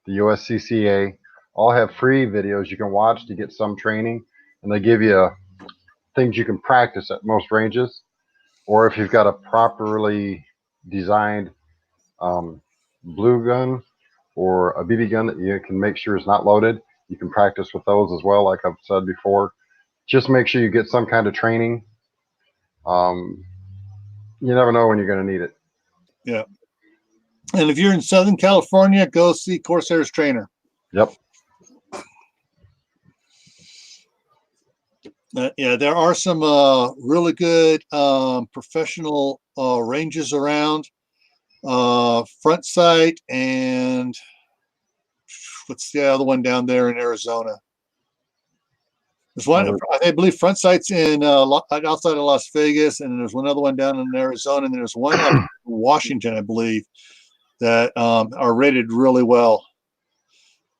the USCCA, all have free videos you can watch to get some training, and they give you things you can practice at most ranges. Or if you've got a properly designed blue gun or a BB gun that you can make sure is not loaded, you can practice with those as well, like I've said before. Just make sure you get some kind of training. You never know when you're going to need it. Yeah. And if you're in Southern California, go see Corsair's trainer. Yep. Yeah, there are some really good professional ranges around. Front Sight and what's the other one down there in Arizona? There's one, I believe Front Sight's in outside of Las Vegas, and there's one other one down in Arizona, and there's one up in Washington, I believe, that are rated really well.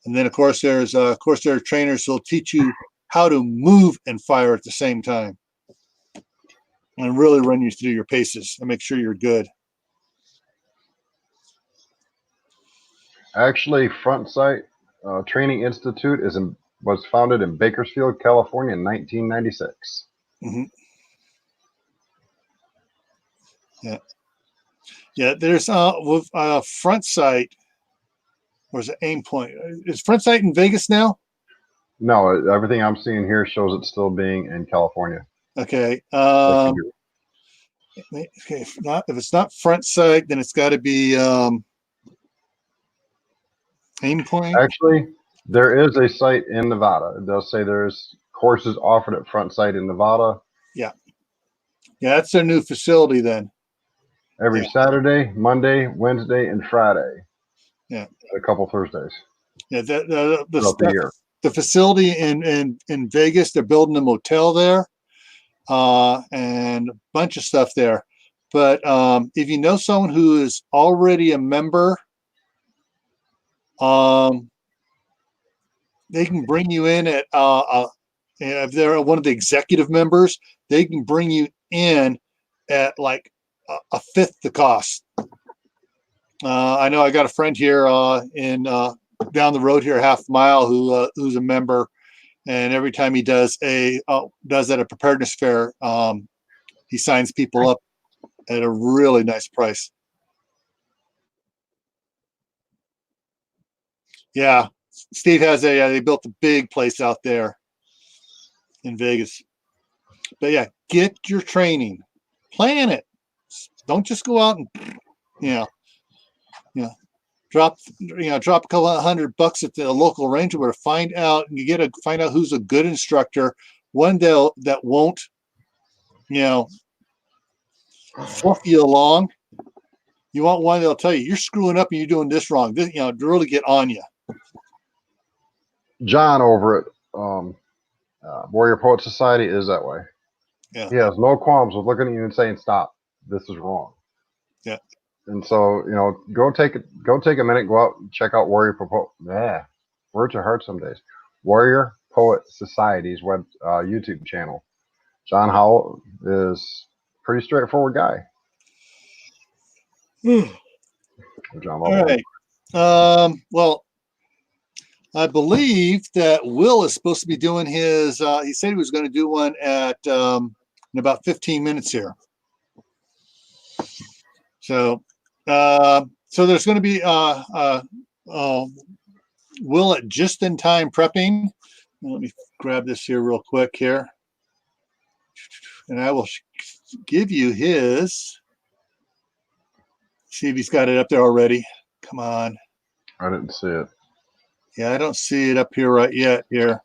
And then, of course, there are trainers who'll teach you how to move and fire at the same time, and really run you through your paces and make sure you're good. Actually, Front Sight Training Institute was founded in Bakersfield, California in 1996. Mm-hmm. Yeah. Yeah, there's with Front Sight, or is it Aim Point? Is Front Sight in Vegas now? No, everything I'm seeing here shows it still being in California. Okay. Okay. If it's not Front Sight, then it's got to be Aim Point. Actually, there is a site in Nevada. It does say there's courses offered at Front Sight in Nevada. Yeah. Yeah, that's their new facility then. Every Saturday, Monday, Wednesday, and Friday. Yeah. A couple Thursdays. Yeah, the facility in Vegas, they're building a motel there, and a bunch of stuff there. But if you know someone who is already a member, they can bring you in at if they're one of the executive members, they can bring you in at like a fifth the cost. I know I got a friend here in down the road here, half mile, who's a member, and every time he does at a preparedness fair, he signs people up at a really nice price. Yeah, Steve has they built a big place out there in Vegas. But yeah, get your training, plan it. Don't just go out and drop a couple of $100 at the local ranger, but find out who's a good instructor, one that won't fluff you along. You want one that'll tell you you're screwing up and you're doing this wrong. This, to really get on you. John over at Warrior Poet Society is that way. Yeah. He has no qualms with looking at you and saying, "Stop, this is wrong." Yeah. And so, go take a minute, go out and check out Warrior Poet. Yeah, words are hard some days. Warrior Poet Society's YouTube channel. John Howell is a pretty straightforward guy. John, all right. Well, I believe that Will is supposed to be doing his. He said he was going to do one at in about 15 minutes here. So So there's going to be Will at Just in Time Prepping. Let me grab this here real quick here, and I will give you his. See if he's got it up there already. Come on. I didn't see it. Yeah, I don't see it up here right yet here.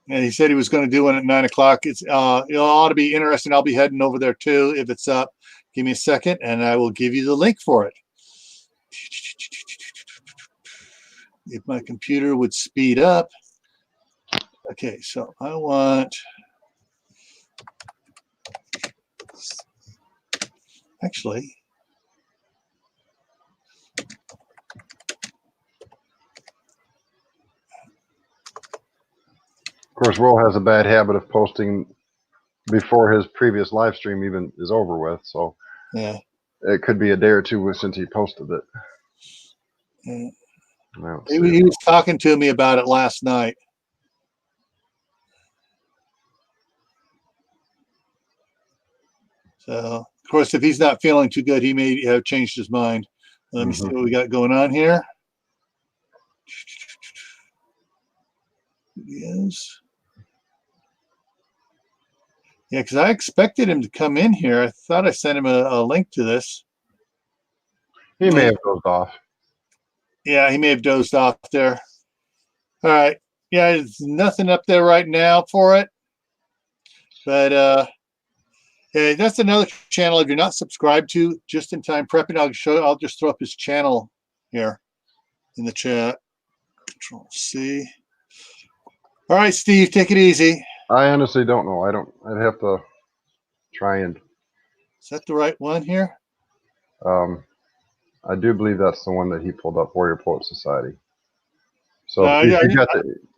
And he said he was going to do one at 9 o'clock. It's it ought to be interesting. I'll be heading over there too if it's up. Give me a second, and I will give you the link for it. If my computer would speed up. Okay, so I want. Actually. Of course, Will has a bad habit of posting before his previous live stream even is over with, so Yeah. it could be a day or two since he posted it. Yeah. I He was talking to me about it last night. So, of course, if he's not feeling too good, he may have changed his mind. Let me see what we got going on here. Yes. Yeah, because I expected him to come in here. I thought I sent him a link to this. He may have dozed off. Yeah, he may have dozed off there. All right. Yeah, there's nothing up there right now for it. But hey, that's another channel. If you're not subscribed to Just in Time Prepping, I'll just throw up his channel here in the chat. Control C. All right, Steve, take it easy. I honestly don't know. I'd have to try and. Is that the right one here? I do believe that's the one that he pulled up, Warrior Poet Society. So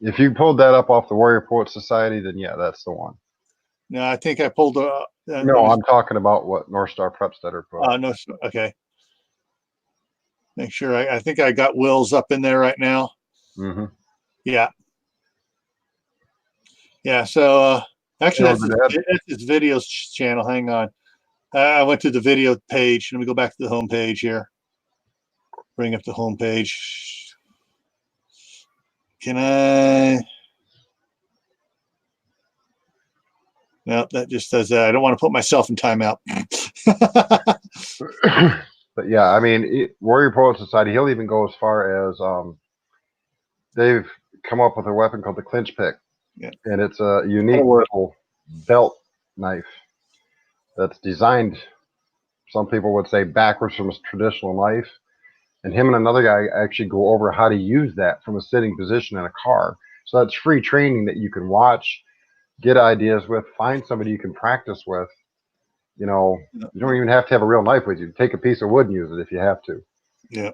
if you pulled that up off the Warrior Poet Society, then yeah, that's the one. No, I think I pulled. No, I'm talking about what North Star Prepsteader put. No, okay. Make sure. I think I got Will's up in there right now. Mm-hmm. Yeah. Yeah. So actually, that's his videos channel. Hang on. I went to the video page. Let me go back to the home page here. Bring up the home page. Can I? No, that just does that. I don't want to put myself in timeout. But yeah, I mean, Warrior Poet Society, he'll even go as far as they've come up with a weapon called the clinch pick. Yeah. And it's a unique little belt knife that's designed, some people would say, backwards from a traditional knife. And him and another guy actually go over how to use that from a sitting position in a car. So that's free training that you can watch, get ideas with, find somebody you can practice with. You know, you don't even have to have a real knife with you. Take a piece of wood and use it if you have to. Yeah.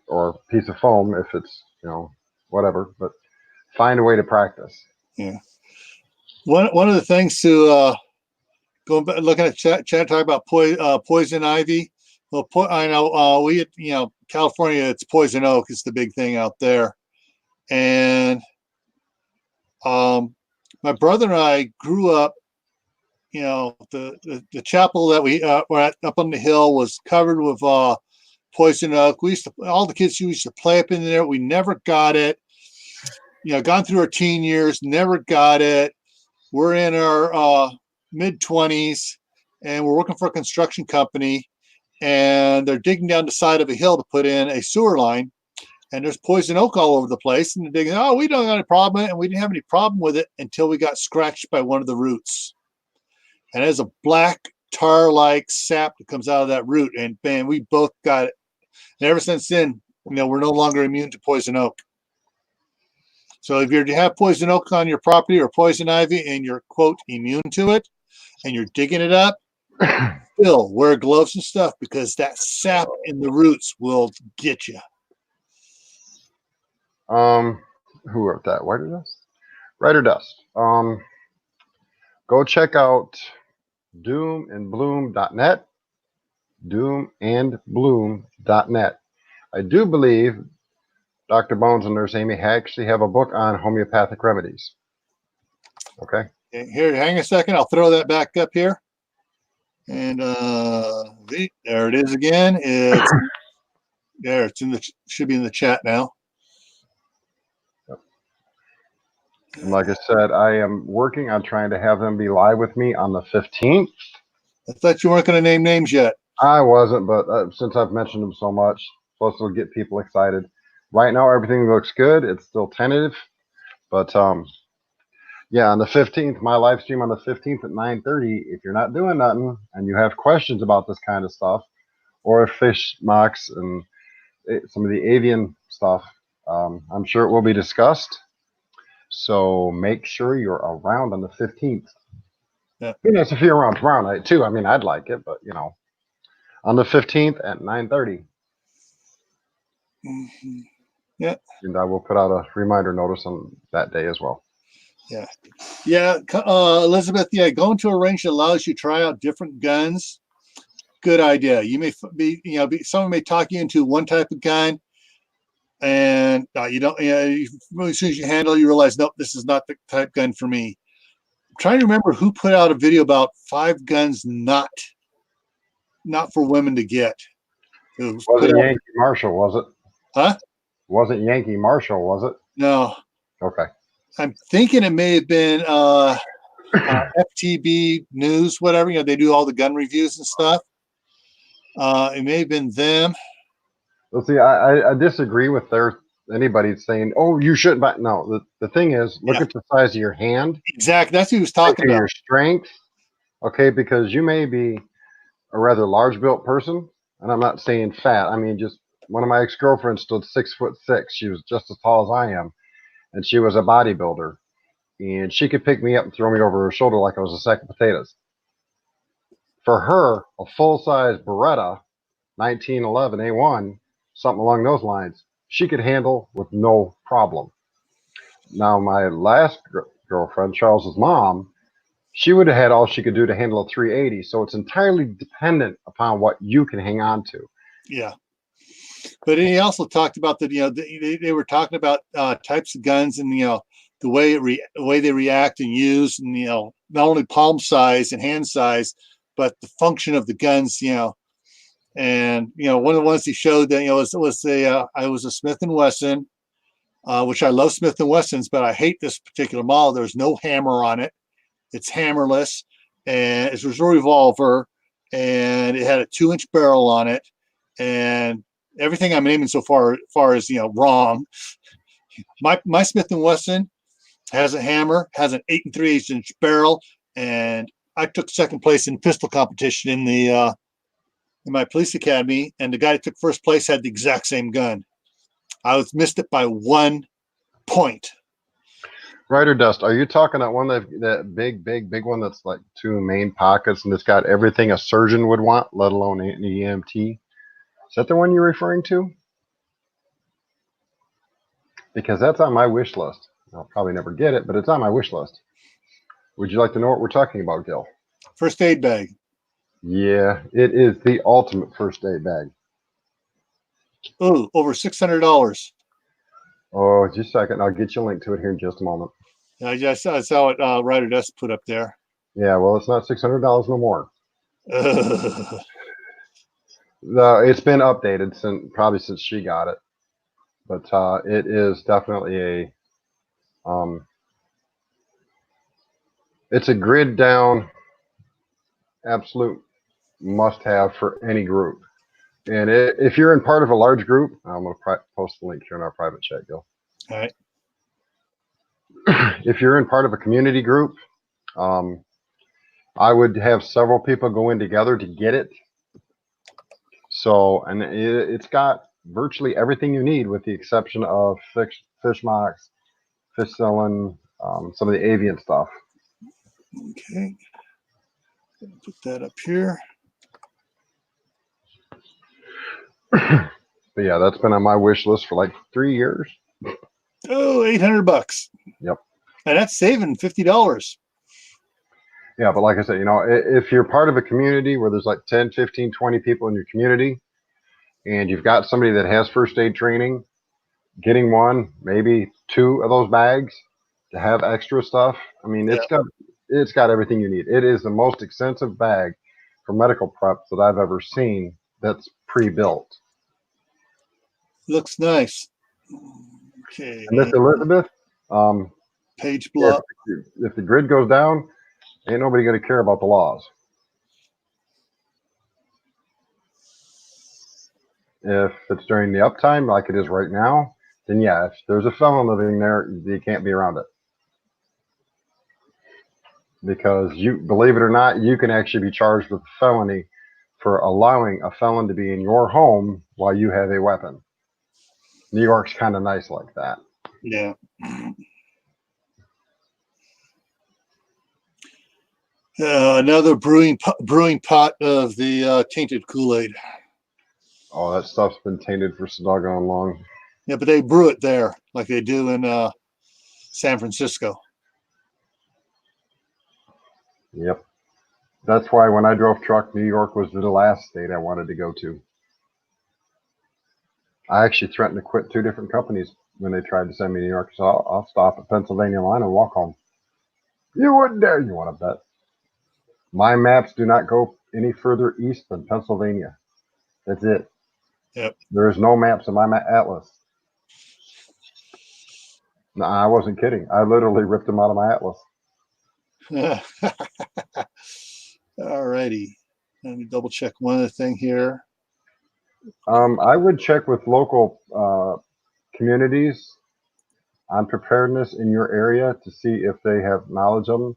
Or a piece of foam if it's, you know, whatever. But find a way to practice. Yeah. One of the things to going back, looking at chat talking about poison ivy. Well, I know California, it's poison oak is the big thing out there, and my brother and I grew up. You know, the chapel that we were at up on the hill was covered with poison oak. All the kids used to play up in there. We never got it. You know, gone through our teen years, never got it. We're in our mid-20s, and we're working for a construction company, and they're digging down the side of a hill to put in a sewer line, and there's poison oak all over the place, and they're digging, we don't have any problem with it, and we didn't have any problem with it until we got scratched by one of the roots. And there's a black tar-like sap that comes out of that root, and bam, we both got it. And ever since then, we're no longer immune to poison oak. So if you have poison oak on your property or poison ivy and you're, quote, immune to it and you're digging it up, still wear gloves and stuff because that sap in the roots will get you. Who wrote that? Whiter Dust? Writer Dust. Go check out doomandbloom.net. Doomandbloom.net. I do believe Dr. Bones and Nurse Amy actually have a book on homeopathic remedies. Okay. Here, hang a second. I'll throw that back up here. And there it is again. It's there. It's in the should be in the chat now. And like I said, I am working on trying to have them be live with me on the 15th. I thought you weren't going to name names yet. I wasn't, but since I've mentioned them so much, plus it'll get people excited. Right now, everything looks good. It's still tentative, but yeah, on the 15th, my live stream on the 15th at 9:30. If you're not doing nothing and you have questions about this kind of stuff, or fish mocks and some of the avian stuff, I'm sure it will be discussed. So make sure you're around on the 15th. Yeah. Be nice if you're around tomorrow night too. I mean, I'd like it, but you know, on the 15th at 9:30. Mm-hmm. Yeah. And I will put out a reminder notice on that day as well. Yeah. Yeah. Elizabeth, yeah, going to a range that allows you to try out different guns. Good idea. You may be, someone may talk you into one type of gun, and you don't, as soon as you handle it, you realize, nope, this is not the type gun for me. I'm trying to remember who put out a video about 5 guns not for women to get. Wasn't Yankee Marshall, was it? Huh? Wasn't Yankee Marshall, was it? No. Okay. I'm thinking it may have been FTB News, whatever. They do all the gun reviews and stuff. It may have been them. Let's see. I disagree with anybody saying, "Oh, you shouldn't buy." No, the thing is, look at the size of your hand. Exactly. That's what he was talking about. Your strength. Okay, because you may be a rather large built person, and I'm not saying fat. I mean, just one of my ex-girlfriends stood 6'6". She was just as tall as I am, and she was a bodybuilder, and she could pick me up and throw me over her shoulder like I was a sack of potatoes. For her, a full-size Beretta 1911 A1, something along those lines, she could handle with no problem. Now, my last girlfriend, Charles's mom, she would have had all she could do to handle a 380. So it's entirely dependent upon what you can hang on to. Yeah. But he also talked about that, they were talking about types of guns and, the way they react and use, and, not only palm size and hand size, but the function of the guns, and, one of the ones he showed that, I was a Smith & Wesson, which I love Smith & Wessons, but I hate this particular model. There's no hammer on it. It's hammerless, and it was a revolver, and it had a 2-inch barrel on it, and everything I'm naming so far is wrong. My Smith & Wesson has a hammer, has an 8 3/8-inch barrel, and I took second place in pistol competition in my police academy, and the guy that took first place had the exact same gun. I missed it by 1 point. Ryder Dust, are you talking that one that big one that's like 2 main pockets and it's got everything a surgeon would want, let alone an EMT? Is that the one you're referring to? Because that's on my wish list. I'll probably never get it, but it's on my wish list. Would you like to know what we're talking about, Gil? First aid bag. Yeah, it is the ultimate first aid bag. Oh, over $600. Oh, just a second. I'll get you a link to it here in just a moment. I saw what Ryder Dust put up there. Yeah, well, it's not $600 no more. No, it's been updated probably since she got it, but it is definitely it's a grid down absolute must-have for any group. And if you're in part of a large group, I'm going to post the link here in our private chat, Gil. All right. If you're in part of a community group, I would have several people go in together to get it. So, and it's got virtually everything you need with the exception of fish mocks, fish selling, some of the avian stuff. Okay. Put that up here. But yeah, that's been on my wish list for like 3 years. Oh, $800. Yep. And that's saving $50. Yeah, but like I said, if you're part of a community where there's like 10, 15, 20 people in your community, and you've got somebody that has first aid training, getting 1, maybe 2 of those bags to have extra stuff. I mean, it's got everything you need. It is the most expensive bag for medical prep that I've ever seen that's pre-built. Looks nice. Okay. And Miss Elizabeth, Page block. if the grid goes down, ain't nobody going to care about the laws. If it's during the uptime, like it is right now, then yeah, if there's a felon living there, you can't be around it. Because you, believe it or not, you can actually be charged with felony for allowing a felon to be in your home while you have a weapon. New York's kind of nice like that. Yeah. Another brewing pot of the tainted Kool-Aid. Oh, that stuff's been tainted for so doggone long. Yeah, but they brew it there like they do in San Francisco. Yep. That's why when I drove truck, New York was the last state I wanted to go to. I actually threatened to quit 2 different companies when they tried to send me to New York. So I'll stop at Pennsylvania line and walk home. You wouldn't dare. You want to bet? My maps do not go any further east than Pennsylvania. That's it. Yep. There's no maps in my atlas. No, I wasn't kidding. I literally ripped them out of my atlas. All righty. Let me double check one other thing here. I would check with local communities on preparedness in your area to see if they have knowledge of them.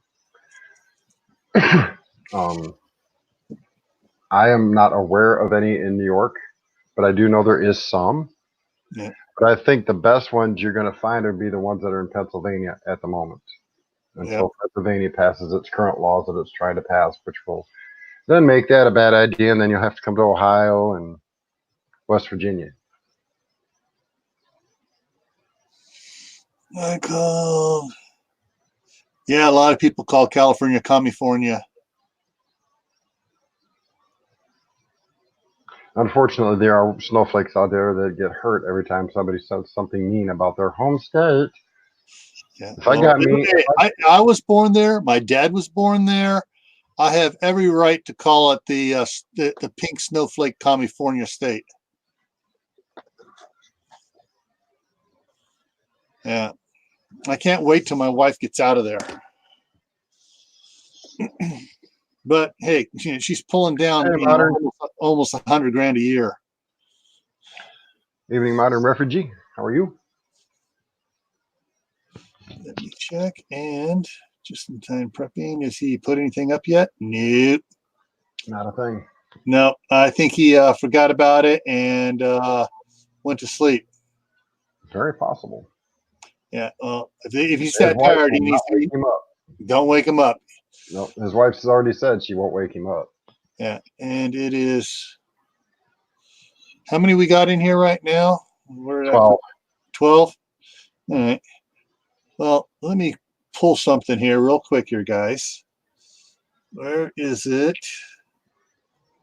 I am not aware of any in New York, but I do know there is some. Yeah. But I think the best ones you're going to find would be the ones that are in Pennsylvania at the moment, until Pennsylvania passes its current laws that it's trying to pass, which will then make that a bad idea, and then you'll have to come to Ohio and West Virginia. Michael. Yeah, a lot of people call California California. Unfortunately, there are snowflakes out there that get hurt every time somebody says something mean about their home state. Yeah. If I got me, I was born there. My dad was born there. I have every right to call it the pink snowflake California state. Yeah. I can't wait till my wife gets out of there. But hey, she's pulling down almost $100,000 a year. Evening, Modern Refugee. How are you? Let me check. And just in time prepping. Has he put anything up yet? Nope. Not a thing. No, I think he forgot about it and went to sleep. Very possible. Yeah. Well, if he's that tired, he needs to wake him up. Don't wake him up. No, his wife's already said she won't wake him up. Yeah, and it is. How many we got in here right now? We're at 12. 12. All right. Well, let me pull something here real quick here, guys. Where is it?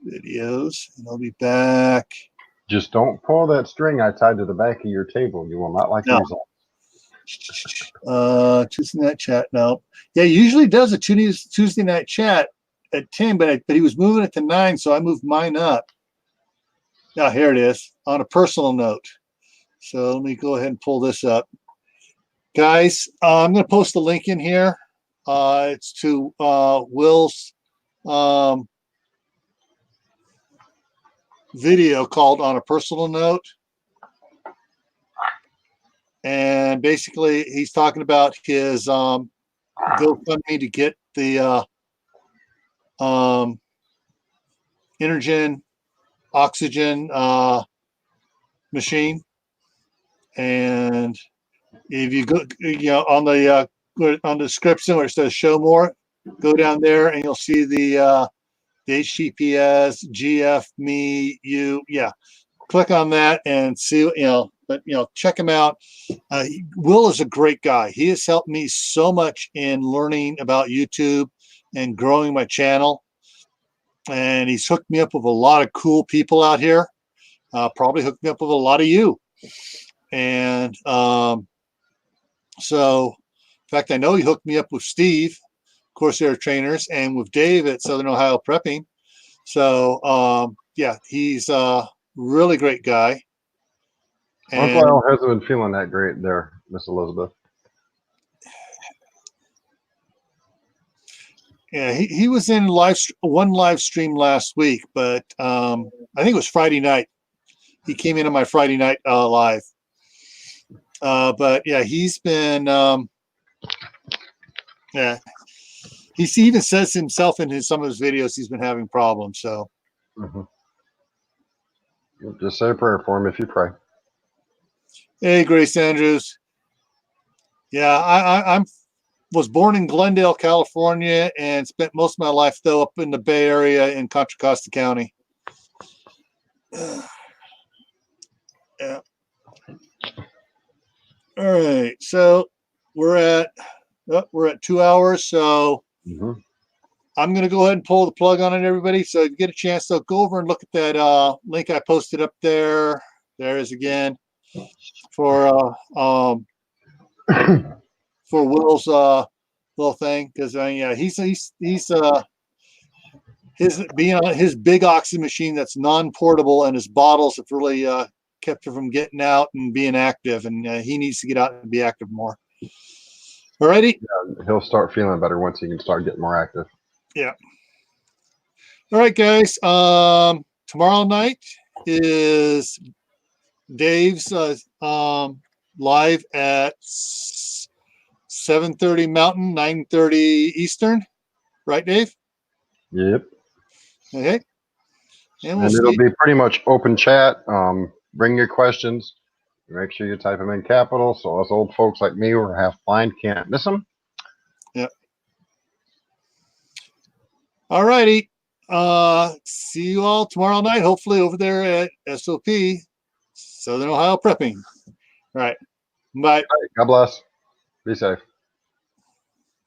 Videos, and I'll be back. Just don't pull that string I tied to the back of your table. You will not like the result. Tuesday night chat. No, yeah, he usually does a Tuesday night chat at 10, but he was moving it to 9, so I moved mine up. Now here it is on a personal note. So let me go ahead and pull this up, guys. I'm going to post the link in here. It's to Will's video called "On a Personal Note." And basically, he's talking about his GoFundMe to get the Energen oxygen machine. And if you go, on the description where it says "Show More," go down there and you'll see the HTTPS GF me you. Yeah, click on that and see. But check him out. Will is a great guy. He has helped me so much in learning about YouTube and growing my channel. And he's hooked me up with a lot of cool people out here. Probably hooked me up with a lot of you. And so, in fact, I know he hooked me up with Steve, Corsair Trainers, and with Dave at Southern Ohio Prepping. So yeah, he's a really great guy. Uncle And Al hasn't been feeling that great there, Miss Elizabeth. yeah, he was in one live stream last week, but I think it was Friday night. He came in on my Friday night live. But yeah, he's been yeah. He even says himself in some of his videos he's been having problems. So Just say a prayer for him if you pray. hey, Grace Andrews. Yeah, I'm was born in Glendale, California, and spent most of my life though up in the Bay Area in Contra Costa County. Yeah. All right, so we're at 2 hours. So I'm going to go ahead and pull the plug on it, everybody. So if you get a chance, so go over and look at that link I posted up there. There is again for Will's little thing, because yeah, he's his big oxygen machine that's non-portable, and his bottles have really kept him from getting out and being active, and he needs to get out and be active more. Alrighty. Yeah, he'll start feeling better once he can start getting more active. Yeah. All right, guys. Tomorrow night is Dave's live at 7:30 Mountain, 9:30 Eastern. Right, Dave? Yep. Okay. And it'll be pretty much open chat. Bring your questions. Make sure you type them in capital, so us old folks like me who are half blind can't miss them. Yep. All righty. See you all tomorrow night, hopefully over there at SOP, Southern Ohio Prepping. All right. Bye. All right, God bless. Be safe.